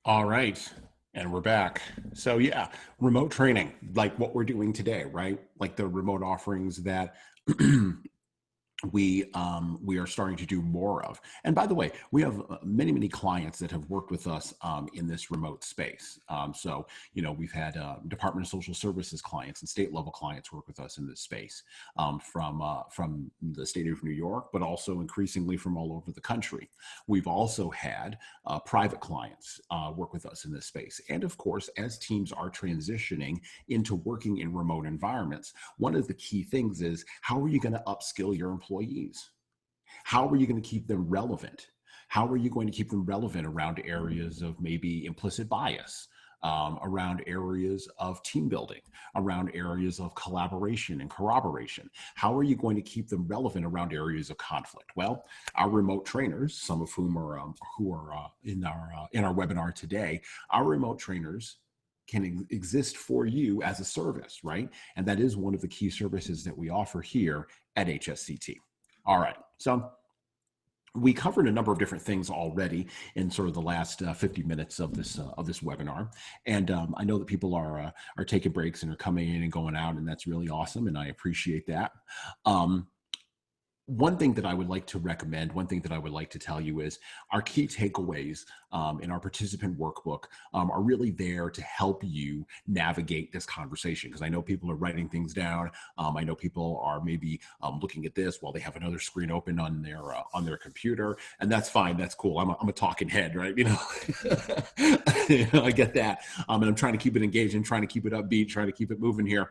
All right, and we're back. So yeah, remote training, like what we're doing today, right? Like the remote offerings that we are starting to do more of. And by the way, we have many clients that have worked with us in this remote space. So, you know, we've had Department of Social Services clients and state level clients work with us in this space from the state of New York, but also increasingly from all over the country. We've also had private clients work with us in this space. And of course, as teams are transitioning into working in remote environments, one of the key things is, how are you going to upskill your employees? How are you going to keep them relevant? How are you going to keep them relevant around areas of maybe implicit bias, around areas of team building, around areas of collaboration and corroboration? How are you going to keep them relevant around areas of conflict? Well, our remote trainers, some of whom are in our webinar today, our remote trainers can exist for you as a service, right? And that is one of the key services that we offer here at HSCT. All right, so we covered a number of different things already in sort of the last 50 minutes of this webinar, and I know that people are taking breaks and are coming in and going out, and that's really awesome, and I appreciate that. One thing that I would like to recommend, one thing that I would like to tell you is our key takeaways in our participant workbook are really there to help you navigate this conversation, because I know people are writing things down. I know people are maybe looking at this while they have another screen open on their computer, and that's fine. That's cool. I'm a talking head, right? You know, I get that, and I'm trying to keep it engaged and trying to keep it upbeat, trying to keep it moving here.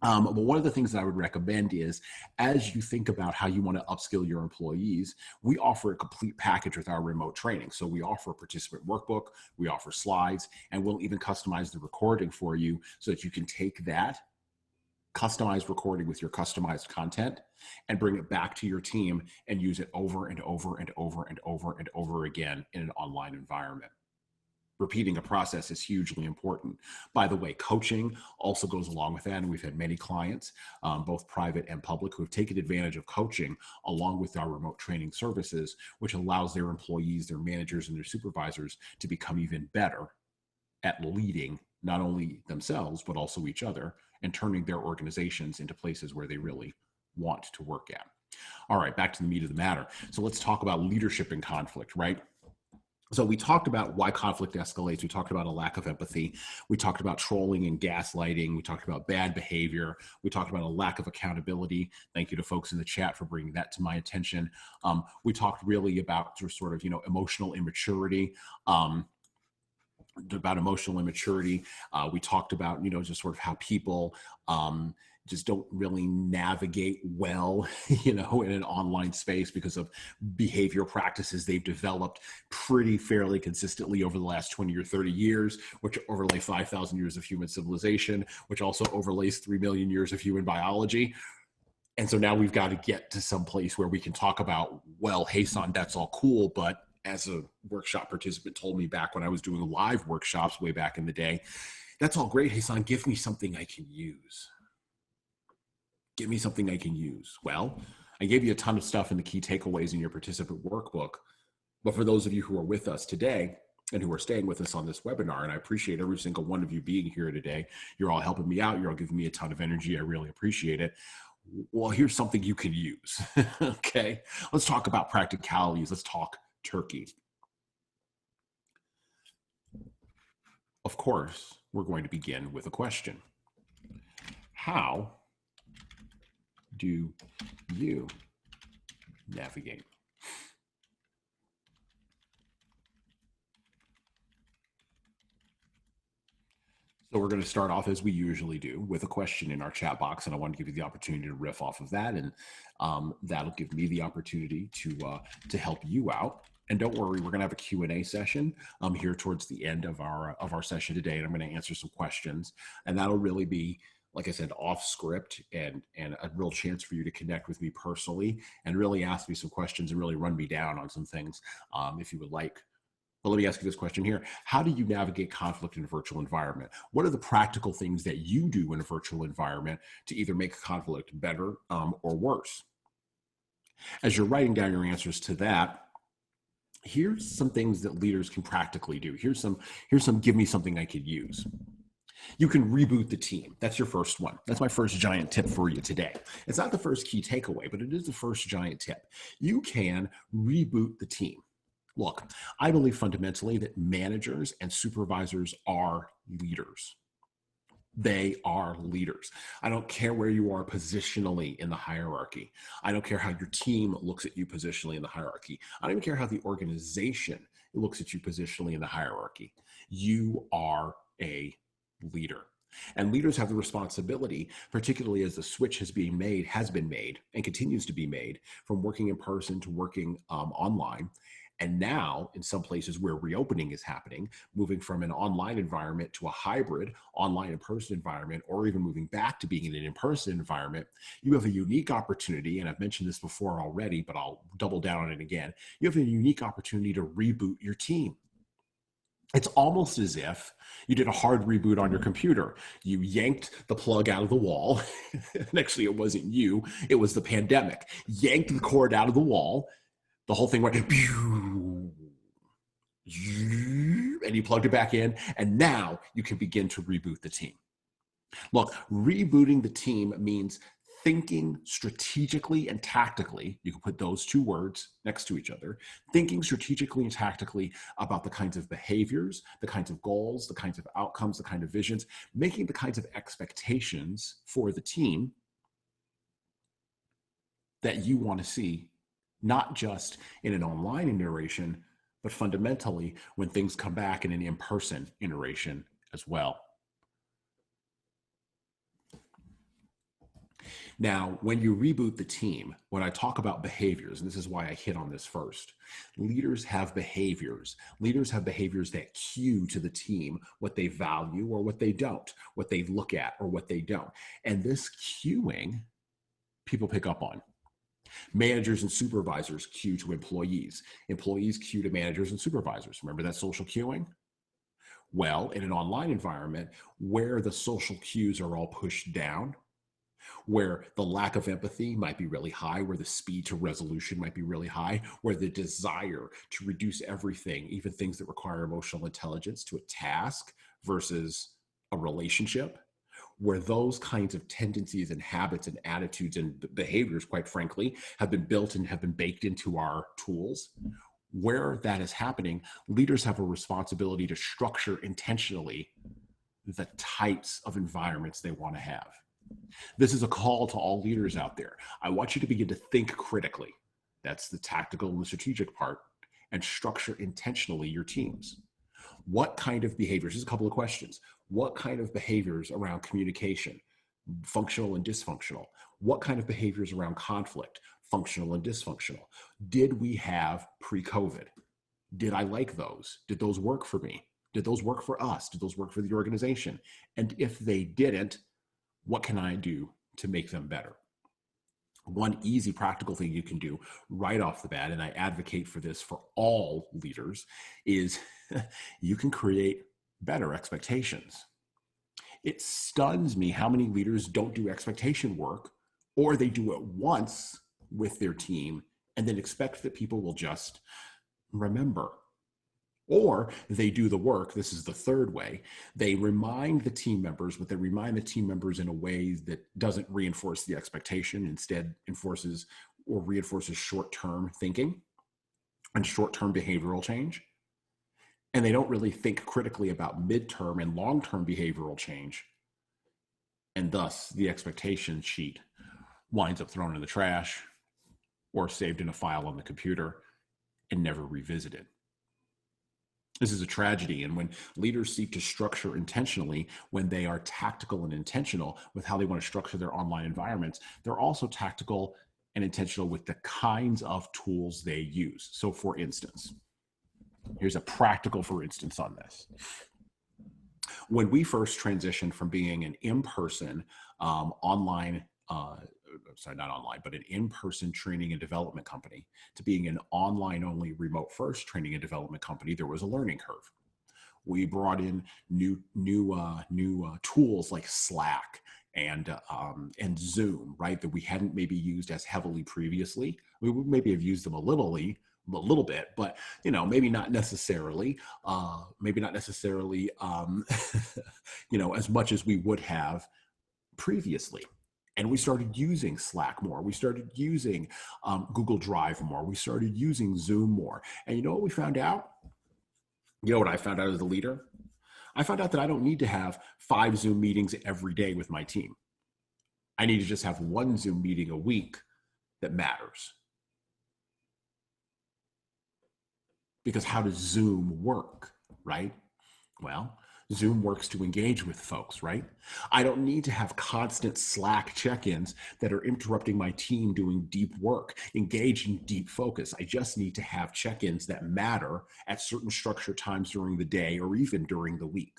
But one of the things that I would recommend is, as you think about how you want to upskill your employees, we offer a complete package with our remote training. So we offer a participant workbook, we offer slides, and we'll even customize the recording for you so that you can take that customized recording with your customized content and bring it back to your team and use it over and over and over and over and over again in an online environment. repeating a process is hugely important. By the way, coaching also goes along with that. And we've had many clients, both private and public, who have taken advantage of coaching along with our remote training services, which allows their employees, their managers, and their supervisors to become even better at leading not only themselves, but also each other, and turning their organizations into places where they really want to work at. All right, back to the meat of the matter. So let's talk about leadership in conflict, right? So we talked about why conflict escalates. We talked about a lack of empathy. We talked about trolling and gaslighting. We talked about bad behavior. We talked about a lack of accountability. Thank you to folks in the chat for bringing that to my attention. We talked really about sort of, emotional immaturity. We talked about, just sort of how people just don't really navigate well, in an online space because of behavior practices they've developed pretty fairly consistently over the last 20 or 30 years, which overlay 5,000 years of human civilization, which also overlays 3 million years of human biology. And so now we've got to get to some place where we can talk about, well, hey, son, that's all cool, but as a workshop participant told me back when I was doing live workshops way back in the day, that's all great. Hey, son, give me something I can use. Give me something I can use. Well, I gave you a ton of stuff in the key takeaways in your participant workbook. But for those of you who are with us today and who are staying with us on this webinar, and I appreciate every single one of you being here today, you're all helping me out. You're all giving me a ton of energy. I really appreciate it. Well, here's something you can use. Okay, let's talk about practicalities. Let's talk turkey. Of course, we're going to begin with a question. How do you navigate? So we're going to start off as we usually do with a question in our chat box, and I want to give you the opportunity to riff off of that, and that'll give me the opportunity to help you out. And don't worry, we're going to have a Q&A session here towards the end of our session today, and I'm going to answer some questions, and that'll really be, like I said, off script and a real chance for you to connect with me personally and really ask me some questions and really run me down on some things if you would like. But let me ask you this question here. How do you navigate conflict in a virtual environment? What are the practical things that you do in a virtual environment to either make conflict better or worse? As you're writing down your answers to that, here's some things that leaders can practically do. Here's some give me something I could use. You can reboot the team. That's your first one. That's my first giant tip for you today. It's not the first key takeaway, but it is the first giant tip. You can reboot the team. Look, I believe fundamentally that managers and supervisors are leaders. They are leaders. I don't care where you are positionally in the hierarchy. I don't care how your team looks at you positionally in the hierarchy. I don't even care how the organization looks at you positionally in the hierarchy. You are a leader. And leaders have the responsibility, particularly as the switch has been made and continues to be made from working in person to working online. And now, in some places where reopening is happening, moving from an online environment to a hybrid online in-person environment, or even moving back to being in an in-person environment, you have a unique opportunity, and I've mentioned this before already, but I'll double down on it again. You have a unique opportunity to reboot your team. It's almost as if you did a hard reboot on your computer. You yanked the plug out of the wall. And actually, it wasn't you. It was the pandemic. Yanked the cord out of the wall. The whole thing went, and you plugged it back in. And now you can begin to reboot the team. Look, rebooting the team means thinking strategically and tactically. You can put those two words next to each other. Thinking strategically and tactically about the kinds of behaviors, the kinds of goals, the kinds of outcomes, the kind of visions, making the kinds of expectations for the team that you want to see, not just in an online iteration, but fundamentally when things come back in an in-person iteration as well. Now, when you reboot the team, when I talk about behaviors, and this is why I hit on this first, leaders have behaviors. Leaders have behaviors that cue to the team what they value or what they don't, what they look at or what they don't. And this cueing, people pick up on. Managers and supervisors cue to employees. Employees cue to managers and supervisors. Remember that social cueing? Well, in an online environment where the social cues are all pushed down, where the lack of empathy might be really high, where the speed to resolution might be really high, where the desire to reduce everything, even things that require emotional intelligence, to a task versus a relationship, where those kinds of tendencies and habits and attitudes and behaviors, quite frankly, have been built and have been baked into our tools, where that is happening, leaders have a responsibility to structure intentionally the types of environments they want to have. This is a call to all leaders out there. I want you to begin to think critically. That's the tactical and the strategic part, and structure intentionally your teams. What kind of behaviors? Here's a couple of questions. What kind of behaviors around communication, functional and dysfunctional? What kind of behaviors around conflict, functional and dysfunctional, did we have pre-COVID? Did I like those? Did those work for me? Did those work for us? Did those work for the organization? And if they didn't, what can I do to make them better? One easy practical thing you can do right off the bat, and I advocate for this for all leaders, is you can create better expectations. It stuns me how many leaders don't do expectation work, or they do it once with their team and then expect that people will just remember. Or they do the work. This is the third way. They remind the team members, but they remind the team members in a way that doesn't reinforce the expectation, instead enforces or reinforces short-term thinking and short-term behavioral change. And they don't really think critically about midterm and long-term behavioral change. And thus the expectation sheet winds up thrown in the trash or saved in a file on the computer and never revisited. This is a tragedy. And when leaders seek to structure intentionally, when they are tactical and intentional with how they want to structure their online environments, they're also tactical and intentional with the kinds of tools they use. So for instance, here's a practical for instance on this. When we first transitioned from being an in-person online not online, but an in-person training and development company to being an online-only remote-first training and development company, there was a learning curve. We brought in new tools like Slack and Zoom, right, that we hadn't maybe used as heavily previously. We would maybe have used them a little bit, but maybe not necessarily, as much as we would have previously. And we started using Slack more. We started using Google Drive more. We started using Zoom more. And you know what we found out? You know what I found out as a leader? I found out that I don't need to have 5 Zoom meetings every day with my team. I need to just have 1 Zoom meeting a week that matters. Because how does Zoom work, right? Well, Zoom works to engage with folks, right? I don't need to have constant Slack check-ins that are interrupting my team doing deep work, engaged in deep focus. I just need to have check-ins that matter at certain structured times during the day or even during the week.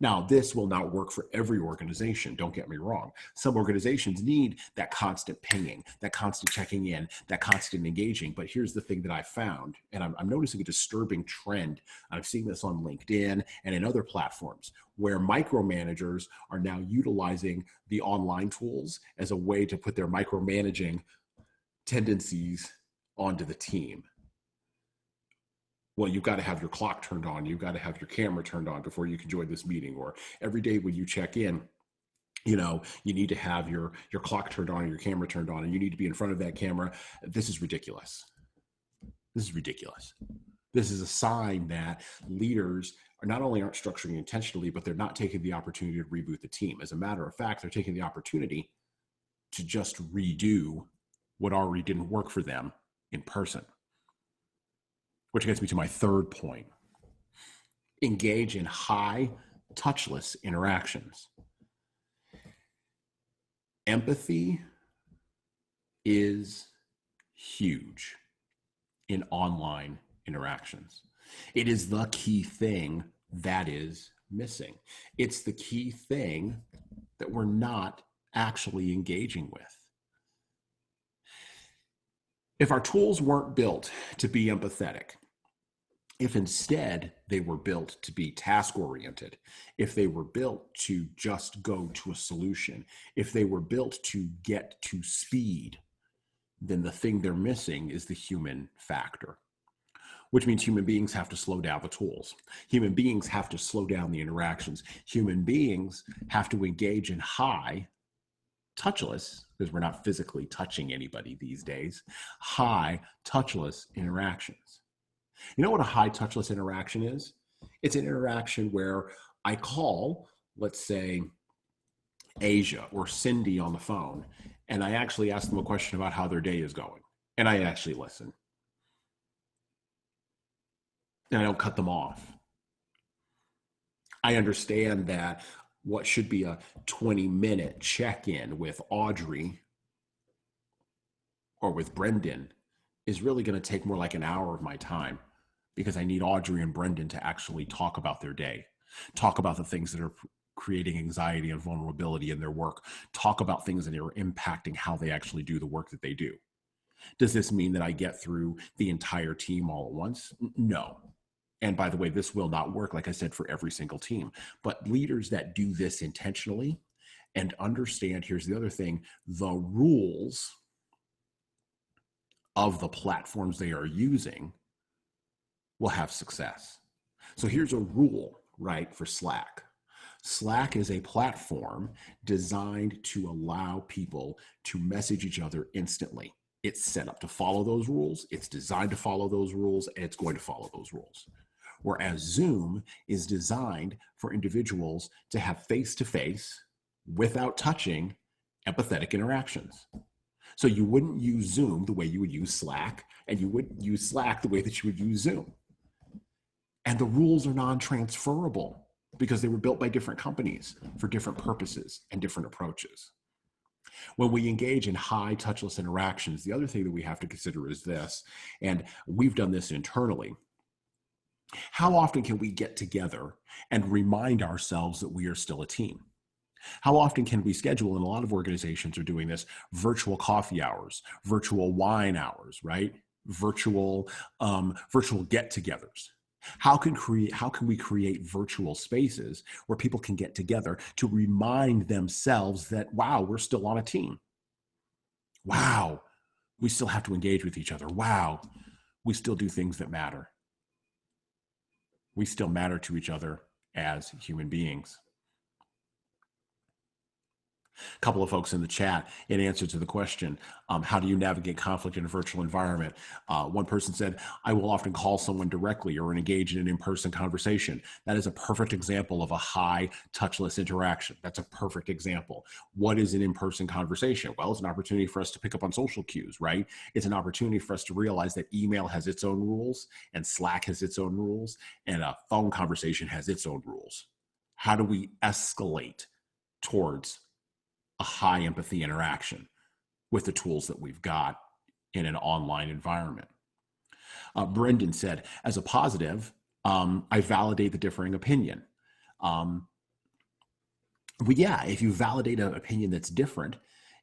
Now, this will not work for every organization, don't get me wrong. Some organizations need that constant pinging, that constant checking in, that constant engaging. But here's the thing that I found, and I'm noticing a disturbing trend. I've seen this on LinkedIn and in other platforms where micromanagers are now utilizing the online tools as a way to put their micromanaging tendencies onto the team. Well, you've got to have your clock turned on. You've got to have your camera turned on before you can join this meeting. Or every day when you check in, you need to have your clock turned on and your camera turned on, and you need to be in front of that camera. This is ridiculous. This is ridiculous. This is a sign that leaders are not only aren't structuring intentionally, but they're not taking the opportunity to reboot the team. As a matter of fact, they're taking the opportunity to just redo what already didn't work for them in person. Which gets me to my third point. Engage in high touchless interactions. Empathy is huge in online interactions. It is the key thing that is missing. It's the key thing that we're not actually engaging with. If our tools weren't built to be empathetic, If instead they were built to be task oriented, if they were built to just go to a solution, if they were built to get to speed, then the thing they're missing is the human factor, which means human beings have to slow down the tools. Human beings have to slow down the interactions. Human beings have to engage in high touchless, because we're not physically touching anybody these days, high touchless interactions. You know what a high touchless interaction is? It's an interaction where I call, let's say, Asia or Cindy on the phone, and I actually ask them a question about how their day is going. And I actually listen. And I don't cut them off. I understand that what should be a 20-minute check-in with Audrey or with Brendan is really going to take more like an hour of my time, because I need Audrey and Brendan to actually talk about their day, talk about the things that are creating anxiety and vulnerability in their work, talk about things that are impacting how they actually do the work that they do. Does this mean that I get through the entire team all at once? No. And by the way, this will not work, like I said, for every single team. But leaders that do this intentionally and understand, here's the other thing, the rules of the platforms they are using will have success. So here's a rule, right, for Slack. Slack is a platform designed to allow people to message each other instantly. It's set up to follow those rules. It's designed to follow those rules, and it's going to follow those rules. Whereas Zoom is designed for individuals to have face-to-face, without touching, empathetic interactions. So you wouldn't use Zoom the way you would use Slack, and you wouldn't use Slack the way that you would use Zoom. And the rules are non-transferable because they were built by different companies for different purposes and different approaches. When we engage in high touchless interactions, the other thing that we have to consider is this, and we've done this internally. How often can we get together and remind ourselves that we are still a team? How often can we schedule, and a lot of organizations are doing this, virtual coffee hours, virtual wine hours, right? Virtual get-togethers. How can we create virtual spaces where people can get together to remind themselves that, wow, we're still on a team. Wow, we still have to engage with each other. Wow, we still do things that matter. We still matter to each other as human beings. A couple of folks in the chat, in answer to the question, how do you navigate conflict in a virtual environment? One person said, I will often call someone directly or engage in an in-person conversation. That is a perfect example of a high touchless interaction. That's a perfect example. What is an in-person conversation? Well, it's an opportunity for us to pick up on social cues, right? It's an opportunity for us to realize that email has its own rules, and Slack has its own rules, and a phone conversation has its own rules. How do we escalate towards a high empathy interaction with the tools that we've got in an online environment? Brendan said, as a positive, I validate the differing opinion. If you validate an opinion that's different,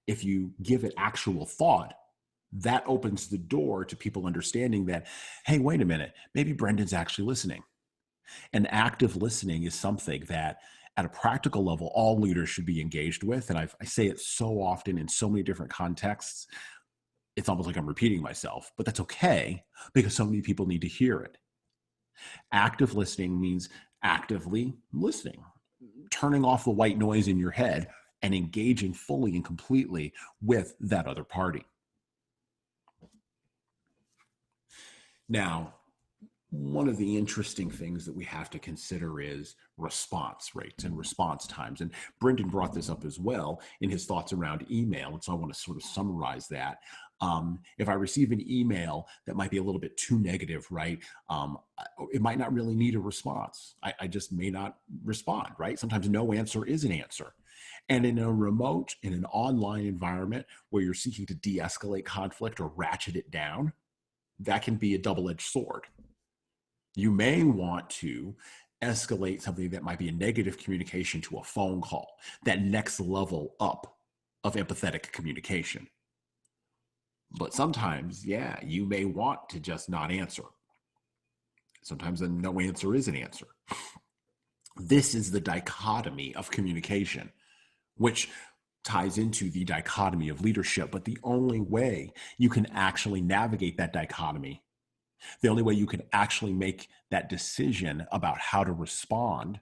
if you give it actual thought, that opens the door to people understanding that, hey, wait a minute, maybe Brendan's actually listening. And active listening is something that at a practical level, all leaders should be engaged with. And I say it so often in so many different contexts, it's almost like I'm repeating myself, but that's okay because so many people need to hear it. Active listening means actively listening, turning off the white noise in your head and engaging fully and completely with that other party. Now, one of the interesting things that we have to consider is response rates and response times. And Brendan brought this up as well in his thoughts around email. And so I want to sort of summarize that. If I receive an email that might be a little bit too negative, right? It might not really need a response. I just may not respond, right? Sometimes no answer is an answer. And in a remote, in an online environment where you're seeking to de-escalate conflict or ratchet it down, that can be a double-edged sword. You may want to escalate something that might be a negative communication to a phone call, that next level up of empathetic communication. But sometimes, you may want to just not answer. Sometimes a no answer is an answer. This is the dichotomy of communication, which ties into the dichotomy of leadership. But the only way you can actually navigate that dichotomy, the only way you can actually make that decision about how to respond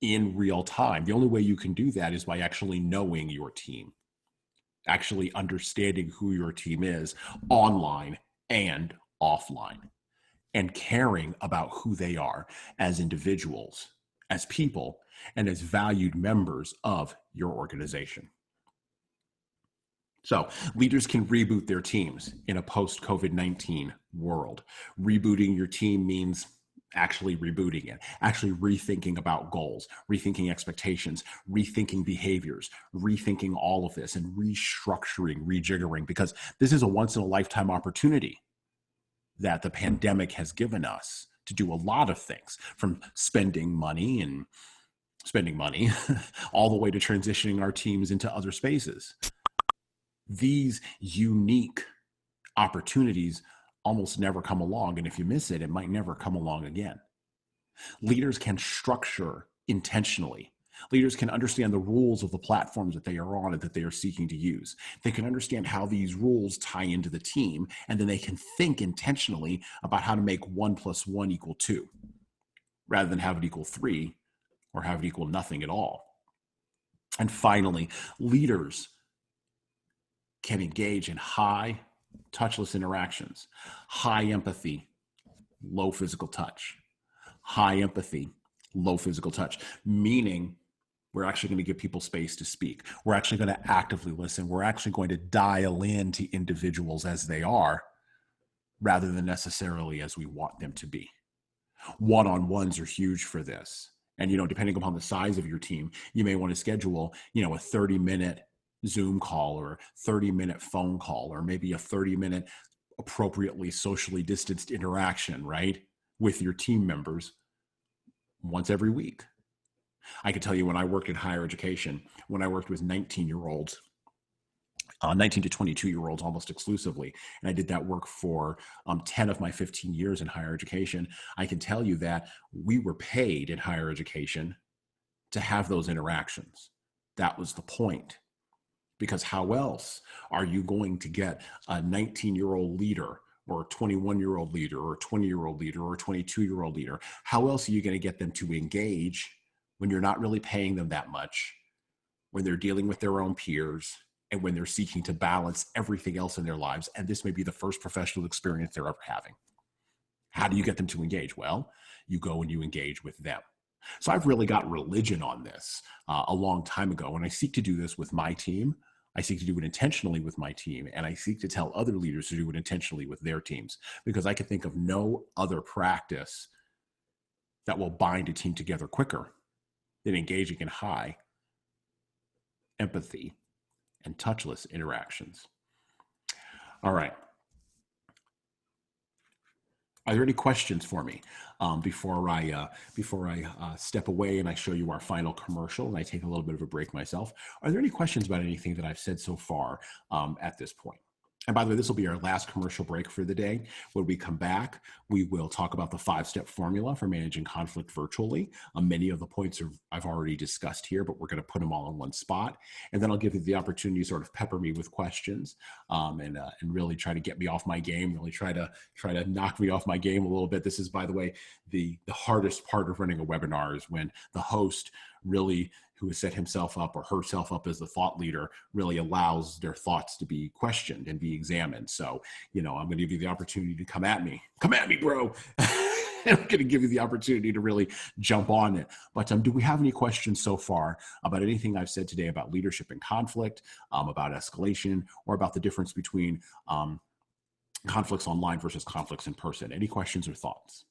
in real time, the only way you can do that is by actually knowing your team, actually understanding who your team is online and offline, and caring about who they are as individuals, as people, and as valued members of your organization. So leaders can reboot their teams in a post-COVID-19 world. Rebooting your team means actually rebooting it, actually rethinking about goals, rethinking expectations, rethinking behaviors, rethinking all of this, and restructuring, rejiggering, because this is a once-in-a-lifetime opportunity that the pandemic has given us to do a lot of things, from spending money all the way to transitioning our teams into other spaces. These unique opportunities almost never come along. And if you miss it, it might never come along again. Leaders can structure intentionally. Leaders can understand the rules of the platforms that they are on and that they are seeking to use. They can understand how these rules tie into the team, and then they can think intentionally about how to make 1 + 1 = 2, rather than have it equal 3 or have it equal nothing at all. And finally, leaders can engage in high touchless interactions, high empathy, low physical touch, high empathy, low physical touch, meaning we're actually going to give people space to speak. We're actually going to actively listen. We're actually going to dial in to individuals as they are, rather than necessarily as we want them to be. One-on-ones are huge for this. And, depending upon the size of your team, you may want to schedule, a 30-minute Zoom call or 30-minute phone call, or maybe a 30-minute appropriately socially distanced interaction, right, with your team members once every week. I can tell you, when I worked in higher education, when I worked with 19 to 22-year-olds almost exclusively, and I did that work for 10 of my 15 years in higher education, I can tell you that we were paid in higher education to have those interactions. That was the point. Because how else are you going to get a 19-year-old leader, or a 21-year-old leader, or a 20-year-old leader, or a 22-year-old leader? How else are you going to get them to engage when you're not really paying them that much, when they're dealing with their own peers, and when they're seeking to balance everything else in their lives, and this may be the first professional experience they're ever having? How do you get them to engage? Well, you go and you engage with them. So I've really got religion on this a long time ago, and I seek to do this with my team. I seek to do it intentionally with my team, and I seek to tell other leaders to do it intentionally with their teams, because I can think of no other practice that will bind a team together quicker than engaging in high empathy and touchless interactions. All right. Are there any questions for me before I step away and I show you our final commercial and I take a little bit of a break myself? Are there any questions about anything that I've said so far at this point? And by the way, this will be our last commercial break for the day. When we come back, we will talk about the 5-step formula for managing conflict virtually. Many of the points I've already discussed here, but we're going to put them all in one spot. And then I'll give you the opportunity to sort of pepper me with questions and really try to get me off my game, really try to knock me off my game a little bit. This is, by the way, the hardest part of running a webinar, is when the host really, who has set himself up or herself up as the thought leader, really allows their thoughts to be questioned and be examined. So, I'm going to give you the opportunity to come at me, bro. And I'm going to give you the opportunity to really jump on it. But do we have any questions so far about anything I've said today about leadership and conflict, about escalation, or about the difference between conflicts online versus conflicts in person? Any questions or thoughts?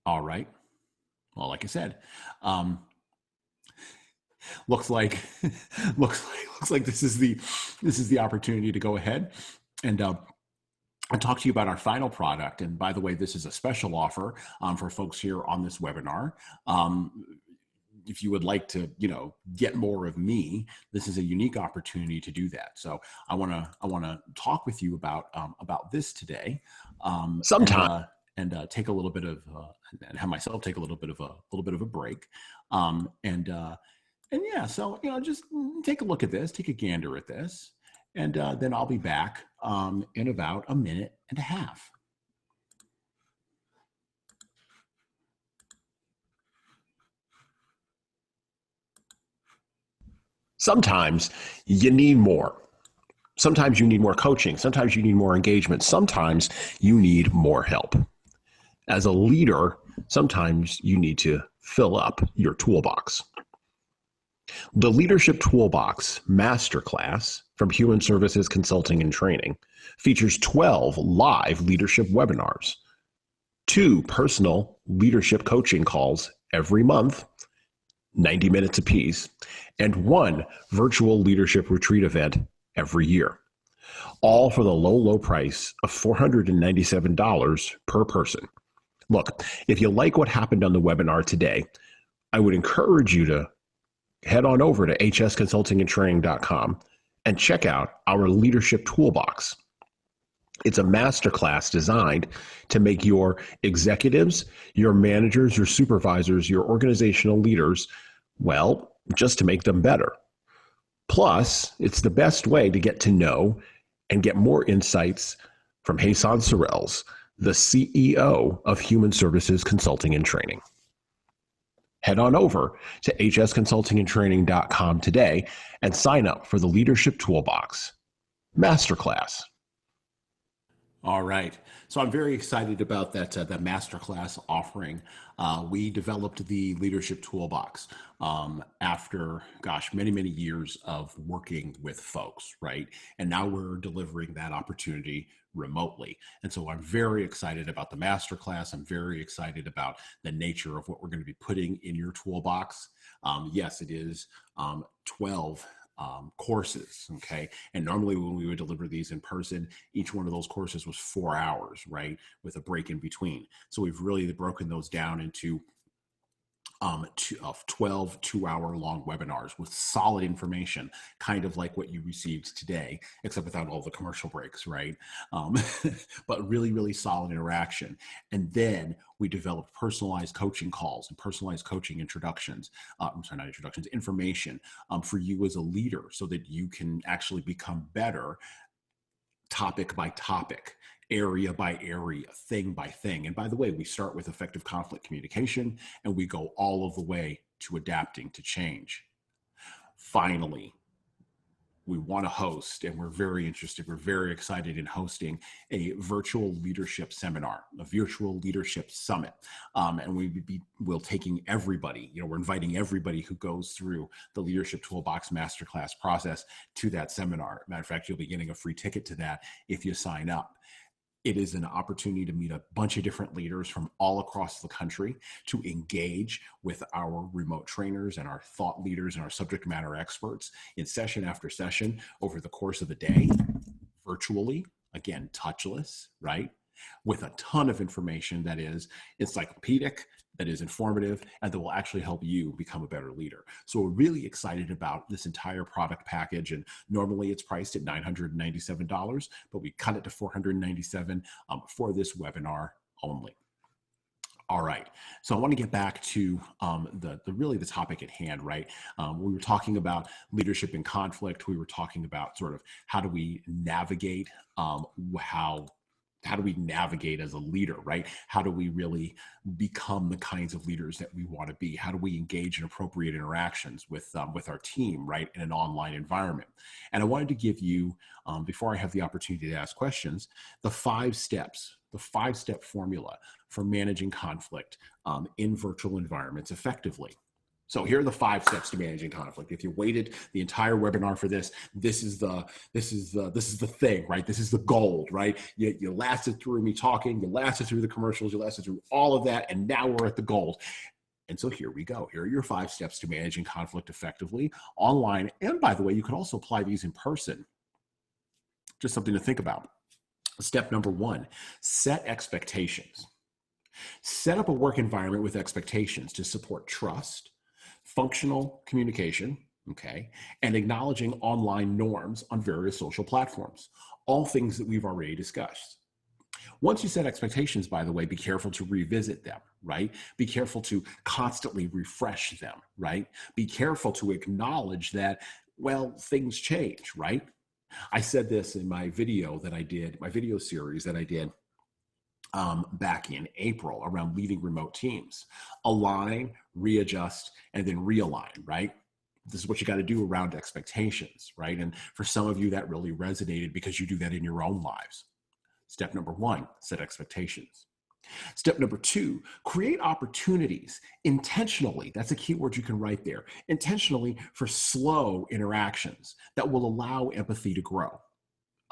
All right. Well, like I said, looks like this is the opportunity to go ahead and talk to you about our final product. And by the way, this is a special offer for folks here on this webinar. if you would like to, get more of me, this is a unique opportunity to do that. So I want to talk with you about this today, and take a little bit of and have myself take a little bit of a break, and yeah, so just take a look at this, take a gander at this, and then I'll be back in about a minute and a half. Sometimes you need more. Sometimes you need more coaching. Sometimes you need more engagement. Sometimes you need more help. As a leader, sometimes you need to fill up your toolbox. The Leadership Toolbox Masterclass from Human Services Consulting and Training features 12 live leadership webinars, 2 personal leadership coaching calls every month, 90 minutes apiece, and 1 virtual leadership retreat event every year, all for the low price of $497 per person. Look, if you like what happened on the webinar today, I would encourage you to head on over to hsconsultingandtraining.com and check out our Leadership Toolbox. It's a masterclass designed to make your executives, your managers, your supervisors, your organizational leaders, well, just to make them better. Plus, it's the best way to get to know and get more insights from Hasan Sorrells, the CEO of Human Services Consulting and Training. Head on over to hsconsultingandtraining.com today and sign up for the Leadership Toolbox Masterclass. All right. So I'm very excited about that masterclass offering. We developed the Leadership Toolbox after, many years of working with folks, right? And now we're delivering that opportunity remotely. And so I'm very excited about the masterclass. I'm very excited about the nature of what we're going to be putting in your toolbox. Yes, it is 12 courses. Okay. And normally when we would deliver these in person, each one of those courses was 4 hours, right? With a break in between. So we've really broken those down into 12 2-hour long webinars with solid information, kind of like what you received today, except without all the commercial breaks, right? But really solid interaction. And then we developed personalized coaching calls and personalized coaching introductions, information for you as a leader so that you can actually become better topic by topic, area by area, thing by thing. And by the way, we start with effective conflict communication and we go all of the way to adapting to change. Finally, we want to host, and we're very interested, we're very excited in hosting a virtual leadership seminar, a virtual leadership summit. And we'll taking everybody, we're inviting everybody who goes through the Leadership Toolbox Masterclass process to that seminar. Matter of fact, you'll be getting a free ticket to that if you sign up. It is an opportunity to meet a bunch of different leaders from all across the country to engage with our remote trainers and our thought leaders and our subject matter experts in session after session over the course of the day, virtually, again, touchless, right? With a ton of information that is encyclopedic, that is informative, and that will actually help you become a better leader. So we're really excited about this entire product package. And normally it's priced at $997, but we cut it to $497 for this webinar only. All right. So I want to get back to the topic at hand, right? We were talking about leadership in conflict. We were talking about sort of how do we navigate how do we navigate as a leader, right? How do we really become the kinds of leaders that we want to be? How do we engage in appropriate interactions with our team, right, in an online environment? And I wanted to give you, before I have the opportunity to ask questions, the 5 steps, the 5-step formula for managing conflict in virtual environments effectively. So here are the 5 steps to managing conflict. If you waited the entire webinar for this, this is the thing, right? This is the gold, right? You lasted through me talking, you lasted through the commercials, you lasted through all of that, and now we're at the gold. And so here we go. Here are your 5 steps to managing conflict effectively online. And by the way, you can also apply these in person. Just something to think about. Step number 1, set expectations. Set up a work environment with expectations to support trust, functional communication, okay, and acknowledging online norms on various social platforms, all things that we've already discussed. Once you set expectations, by the way, be careful to revisit them, right? Be careful to constantly refresh them, right? Be careful to acknowledge that, well, things change, right? I said this in my video that I did, my video series that I did back in April around leading remote teams. Align, readjust, and then realign, right? This is what you got to do around expectations, right? And for some of you, that really resonated because you do that in your own lives. Step number one, set expectations. Step number two, create opportunities intentionally. That's a key word you can write there. Intentionally for slow interactions that will allow empathy to grow.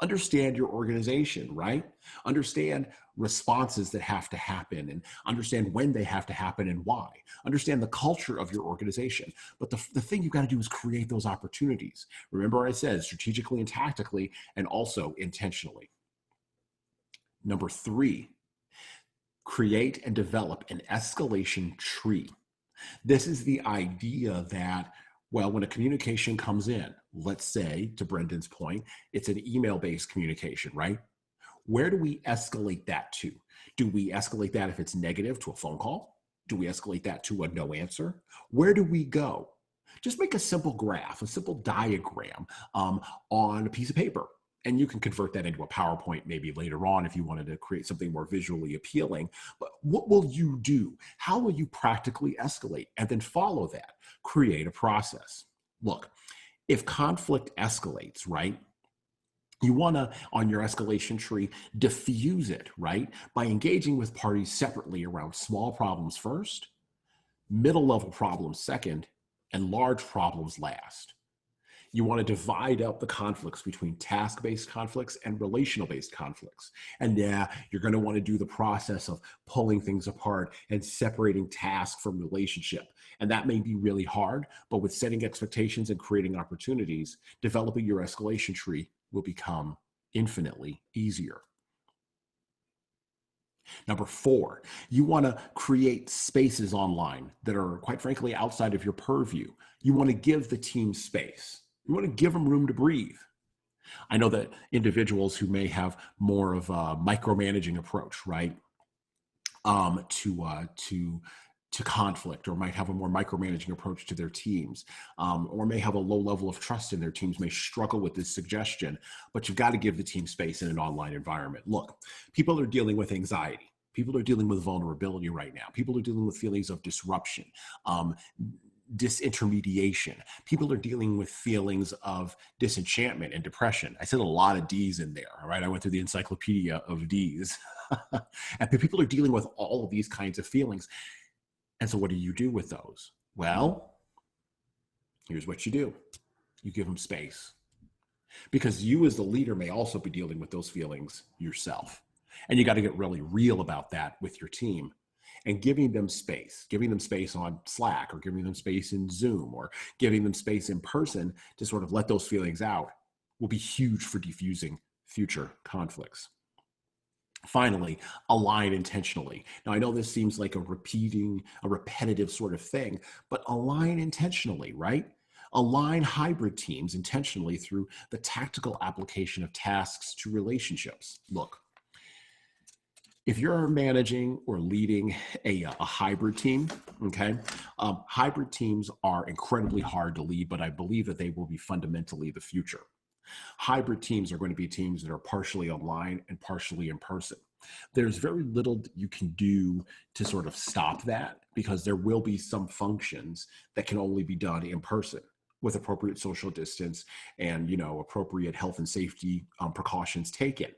Understand your organization, right? Understand responses that have to happen and understand when they have to happen and why. Understand the culture of your organization. But the thing you've got to do is create those opportunities. Remember what I said, strategically and tactically, and also intentionally. Number three, create and develop an escalation tree. This is the idea that, well, when a communication comes in, let's say, to Brendan's point, it's an email-based communication, right? Where do we escalate that to? Do we escalate that if it's negative to a phone call? Do we escalate that to a no answer? Where do we go? Just make a simple graph, a simple diagram on a piece of paper. And you can convert that into a PowerPoint maybe later on if you wanted to create something more visually appealing. But what will you do? How will you practically escalate? And then follow that. Create a process. Look, if conflict escalates, right? You want to, on your escalation tree, diffuse it, right? By engaging with parties separately around small problems first, middle level problems second, and large problems last. You want to divide up the conflicts between task-based conflicts and relational-based conflicts. And yeah, you're going to want to do the process of pulling things apart and separating task from relationship. And that may be really hard, but with setting expectations and creating opportunities, developing your escalation tree will become infinitely easier. Number four, you want to create spaces online that are, quite frankly, outside of your purview. You want to give the team space. You want to give them room to breathe. I know that individuals who may have more of a micromanaging approach, right, to conflict, or might have a more micromanaging approach to their teams, or may have a low level of trust in their teams, may struggle with this suggestion, but you've got to give the team space in an online environment. Look, people are dealing with anxiety. People are dealing with vulnerability right now. People are dealing with feelings of disruption, disintermediation. People are dealing with feelings of disenchantment and depression. I said a lot of D's in there, all right? I went through the encyclopedia of D's. And people are dealing with all of these kinds of feelings. And so what do you do with those? Well, here's what you do. You give them space. Because you as the leader may also be dealing with those feelings yourself. And you got to get really real about that with your team. And giving them space on Slack, or giving them space in Zoom, or giving them space in person to sort of let those feelings out will be huge for diffusing future conflicts. Finally, align intentionally. Now, I know this seems like a repetitive sort of thing, but align intentionally, right? Align hybrid teams intentionally through the tactical application of tasks to relationships. Look, if you're managing or leading a hybrid team, okay, hybrid teams are incredibly hard to lead, but I believe that they will be fundamentally the future. Hybrid teams are going to be teams that are partially online and partially in person. There's very little that you can do to sort of stop that, because there will be some functions that can only be done in person with appropriate social distance and, appropriate health and safety precautions taken.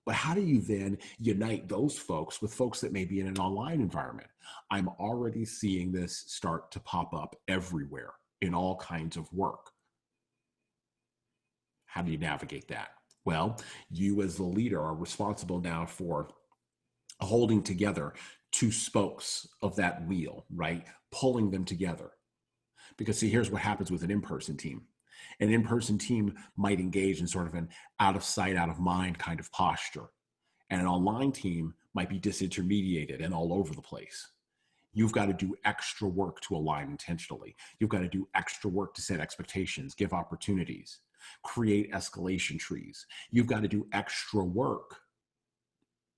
But how do you then unite those folks with folks that may be in an online environment? I'm already seeing this start to pop up everywhere in all kinds of work. How do you navigate that? Well, you as the leader are responsible now for holding together two spokes of that wheel, right? Pulling them together. Because see, here's what happens with an in-person team. An in-person team might engage in sort of an out of sight, out of mind kind of posture. And an online team might be disintermediated and all over the place. You've got to do extra work to align intentionally. You've got to do extra work to set expectations, give opportunities, create escalation trees. You've got to do extra work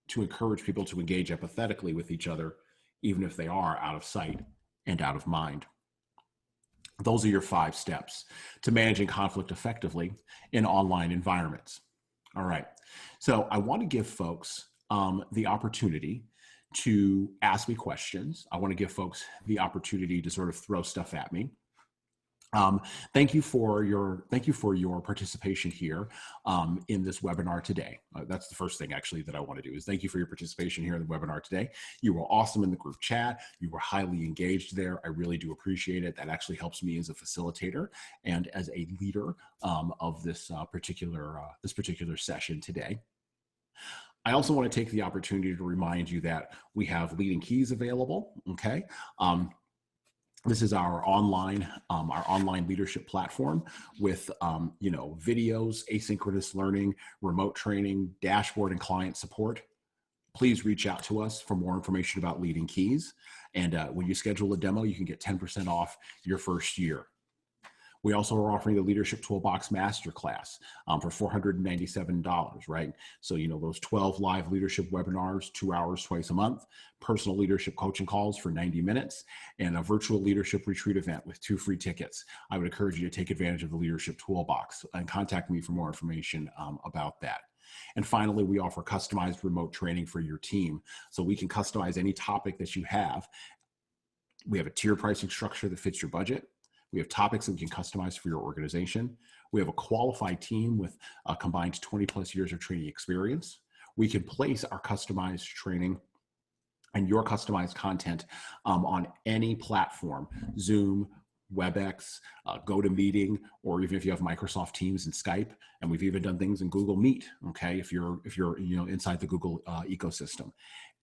to encourage people to engage empathetically with each other, even if they are out of sight and out of mind. Those are your 5 steps to managing conflict effectively in online environments. All right. So I want to give folks the opportunity to ask me questions. I want to give folks the opportunity to sort of throw stuff at me. Thank you for your participation here in this webinar today. That's the first thing actually that I want to do is thank you for your participation here in the webinar today. You were awesome in the group chat. You were highly engaged there. I really do appreciate it. That actually helps me as a facilitator and as a leader of this particular session today. I also want to take the opportunity to remind you that we have leading keys available. Okay. This is our online leadership platform with videos, asynchronous learning, remote training, dashboard, and client support. Please reach out to us for more information about leading keys. And when you schedule a demo, you can get 10% off your first year. We also are offering the Leadership Toolbox Masterclass for $497, right? So, those 12 live leadership webinars, 2 hours twice a month, personal leadership coaching calls for 90 minutes, and a virtual leadership retreat event with 2 free tickets. I would encourage you to take advantage of the Leadership Toolbox and contact me for more information about that. And finally, we offer customized remote training for your team. So we can customize any topic that you have. We have a tier pricing structure that fits your budget. We have topics that we can customize for your organization. We have a qualified team with a combined 20 plus years of training experience. We can place our customized training and your customized content on any platform, Zoom, WebEx, GoToMeeting, or even if you have Microsoft Teams and Skype, and we've even done things in Google Meet. Okay, if you're inside the Google ecosystem,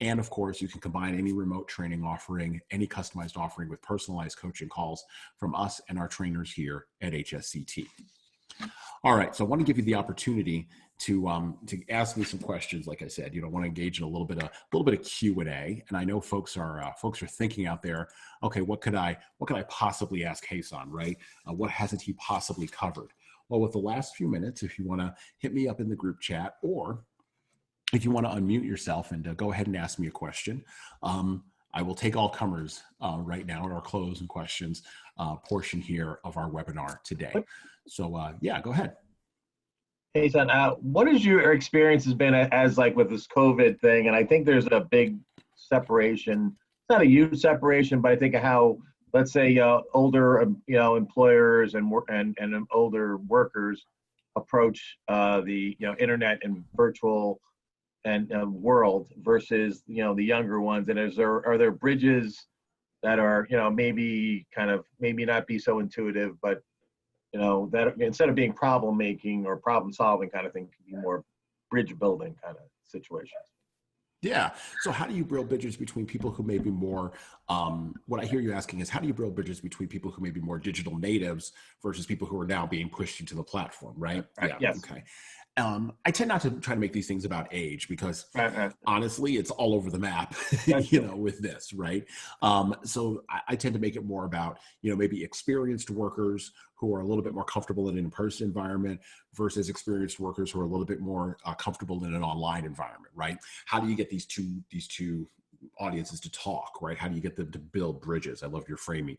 and of course you can combine any remote training offering, any customized offering with personalized coaching calls from us and our trainers here at HSCT. All right, so I want to give you the opportunity to ask me some questions. Like I said, I want to engage in a little bit of Q&A, and I know folks are thinking out there. Okay, what could I possibly ask Hasan, right? What hasn't he possibly covered? Well, with the last few minutes, if you want to hit me up in the group chat, or if you want to unmute yourself and go ahead and ask me a question, I will take all comers right now in our close and questions portion here of our webinar today. So yeah, go ahead. Hey, son, what has your experience has been as like with this COVID thing? And I think there's a big separation. It's not a huge separation, but I think of how, let's say, older, employers and older workers approach the internet and virtual and world versus the younger ones. And are there bridges that are maybe not be so intuitive, but that instead of being problem making or problem solving kind of thing, could be more bridge building kind of situations? Yeah. So how do you build bridges between people who may be more, what I hear you asking is, how do you build bridges between people who may be more digital natives versus people who are now being pushed into the platform, right? Right. Yeah. Yes. Okay. I tend not to try to make these things about age because honestly, it's all over the map, with this, right? So I tend to make it more about, maybe experienced workers who are a little bit more comfortable in an in-person environment versus experienced workers who are a little bit more comfortable in an online environment, right? How do you get these two audiences to talk, right? How do you get them to build bridges? I love your framing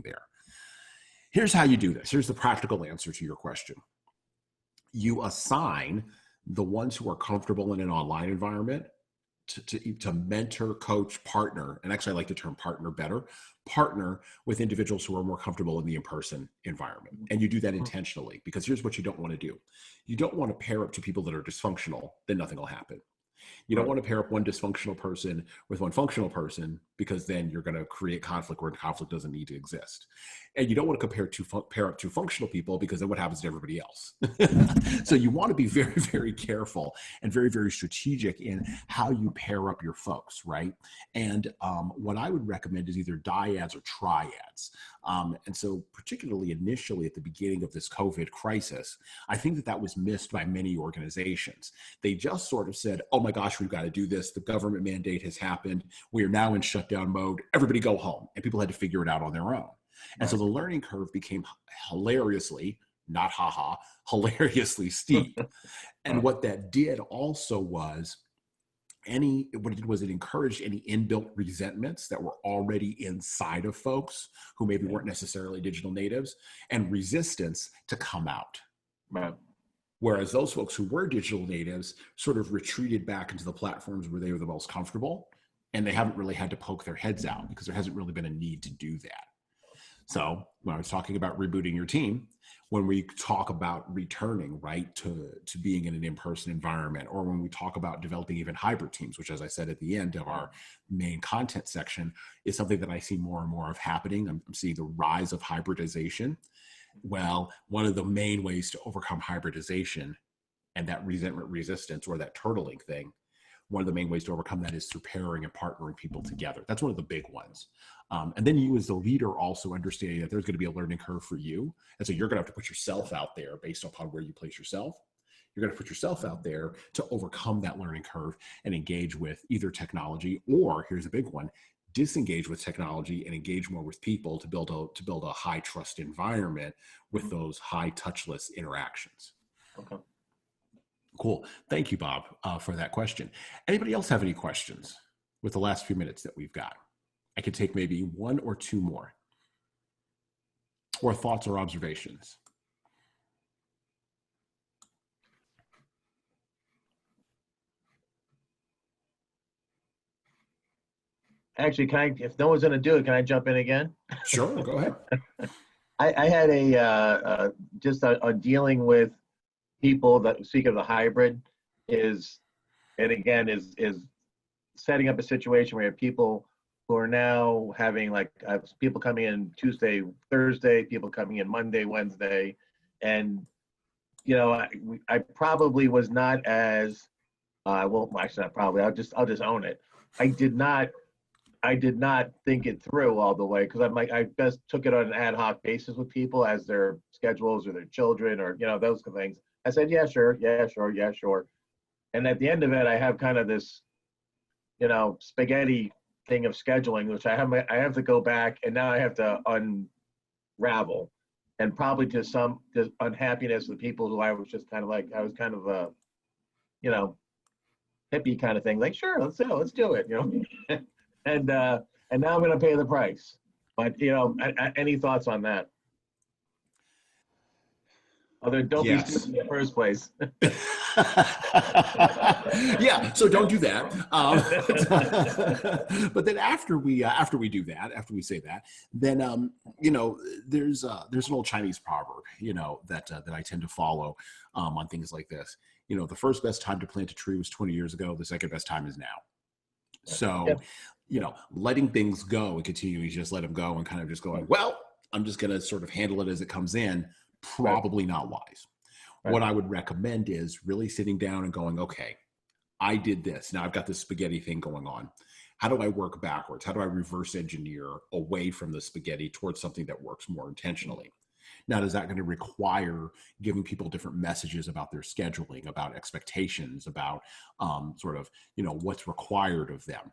there. Here's how you do this. Here's the practical answer to your question. You assign the ones who are comfortable in an online environment to mentor, coach, partner, and actually I like the term partner better, partner with individuals who are more comfortable in the in-person environment. And you do that intentionally, because here's what you don't want to do. You don't want to pair up two people that are dysfunctional, then nothing will happen. You don't want to pair up one dysfunctional person with one functional person, because then you're going to create conflict where conflict doesn't need to exist. And you don't want to pair up two functional people, because then what happens to everybody else? So you want to be very, very careful and very, very strategic in how you pair up your folks, right? And what I would recommend is either dyads or triads. And so particularly initially at the beginning of this COVID crisis, I think that was missed by many organizations. They just sort of said, oh my gosh, we've got to do this. The government mandate has happened. We are now in shutdown mode. Everybody go home. And people had to figure it out on their own. And so the learning curve became hilariously, not haha, hilariously steep. And what that did also was what it did was it encouraged any inbuilt resentments that were already inside of folks who maybe weren't necessarily digital natives, and resistance to come out. Right. Whereas those folks who were digital natives sort of retreated back into the platforms where they were the most comfortable, and they haven't really had to poke their heads out because there hasn't really been a need to do that. So when I was talking about rebooting your team, when we talk about returning, right, to being in an in-person environment, or when we talk about developing even hybrid teams, which, as I said at the end of our main content section, is something that I see more and more of happening. I'm seeing the rise of hybridization. Well, one of the main ways to overcome hybridization and that resentment resistance, or that turtling thing, one of the main ways to overcome that is through pairing and partnering people together. That's one of the big ones. And then you as the leader also understanding that there's going to be a learning curve for you. And so you're going to have to put yourself out there based upon where you place yourself. You're going to put yourself out there to overcome that learning curve and engage with either technology, or here's a big one, disengage with technology and engage more with people to build a high trust environment with those high touchless interactions. Okay. Cool. Thank you, Bob, for that question. Anybody else have any questions with the last few minutes that we've got? I could take maybe one or two more, or thoughts or observations. Actually, if no one's going to do it, can I jump in again? Sure, go ahead. I had just a dealing with people that speak of the hybrid is setting up a situation where you have people who are now having people coming in Tuesday, Thursday, people coming in Monday, Wednesday, and I probably was not as well, actually not probably. I'll just own it. I did not think it through all the way, because I just took it on an ad hoc basis with people as their schedules or their children or those kind of things. I said, yeah, sure. And at the end of it, I have kind of this, spaghetti thing of scheduling, which I have to go back, and now I have to unravel, and probably to some unhappiness of the people who I was just kind of a, hippie kind of thing, like, sure, let's do it, and now I'm going to pay the price. But, any thoughts on that? Although don't be stupid in the first place. Yeah, so don't do that. But then after we do that, after we say that, then there's an old Chinese proverb, that I tend to follow on things like this. The first best time to plant a tree was 20 years ago. The second best time is now. So, letting things go and continuing to just let them go and kind of just going, well, I'm just going to sort of handle it as it comes in. Probably not wise. Right. What I would recommend is really sitting down and going, okay, I did this. Now I've got this spaghetti thing going on. How do I work backwards? How do I reverse engineer away from the spaghetti towards something that works more intentionally? Now, is that going to require giving people different messages about their scheduling, about expectations, about what's required of them?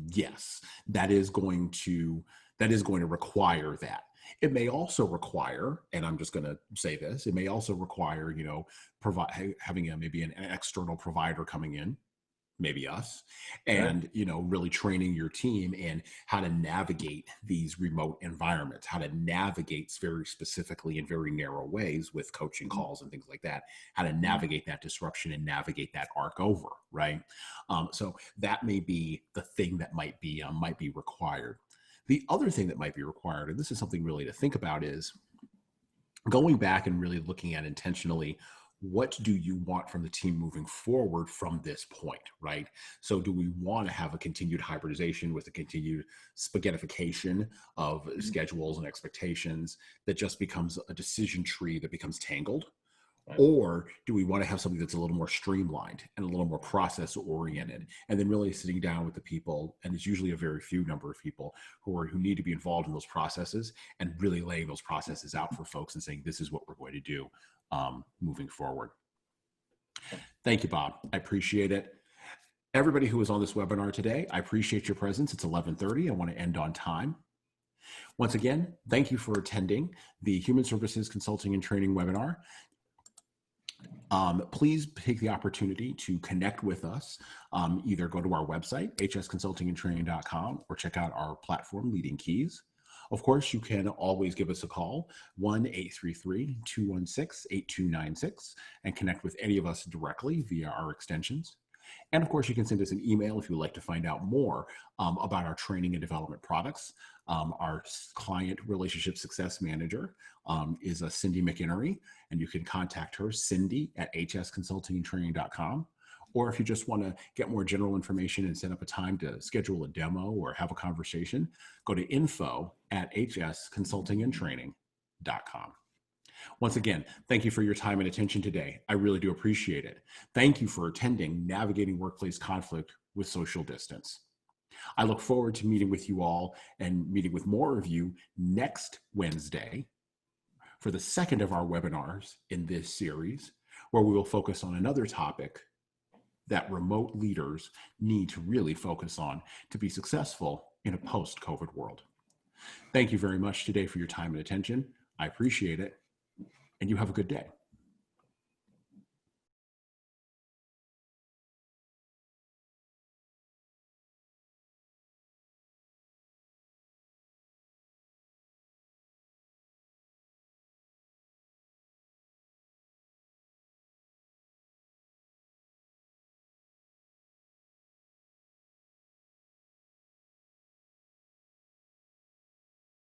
Yes, that is going to require that. It may also require, and I'm just going to say this, it may also require, having maybe an external provider coming in, maybe us, and, really training your team in how to navigate these remote environments, how to navigate very specifically in very narrow ways with coaching calls and things like that, how to navigate that disruption and navigate that arc over, right? So that may be the thing that might be required. The other thing that might be required, and this is something really to think about, is going back and really looking at intentionally, what do you want from the team moving forward from this point, right? So do we want to have a continued hybridization with a continued spaghettification of schedules and expectations that just becomes a decision tree that becomes tangled? Or do we want to have something that's a little more streamlined and a little more process oriented? And then really sitting down with the people, and it's usually a very few number of people who need to be involved in those processes and really laying those processes out for folks and saying, this is what we're going to do moving forward. Thank you, Bob. I appreciate it. Everybody who was on this webinar today, I appreciate your presence. It's 11:30. I want to end on time. Once again, thank you for attending the Human Services Consulting and Training webinar. Please take the opportunity to connect with us. Either go to our website, hsconsultingandtraining.com, or check out our platform, Leading Keys. Of course, you can always give us a call, 1-833-216-8296, and connect with any of us directly via our extensions. And of course, you can send us an email if you'd like to find out more about our training and development products. Our client relationship success manager is Cindy McInnery, and you can contact her, Cindy at hsconsultingandtraining.com. Or if you just want to get more general information and set up a time to schedule a demo or have a conversation, go to info@hsconsultingandtraining.com. Once again, thank you for your time and attention today. I really do appreciate it. Thank you for attending Navigating Workplace Conflict with Social Distance. I look forward to meeting with you all and meeting with more of you next Wednesday for the second of our webinars in this series, where we will focus on another topic that remote leaders need to really focus on to be successful in a post-COVID world. Thank you very much today for your time and attention. I appreciate it, and you have a good day.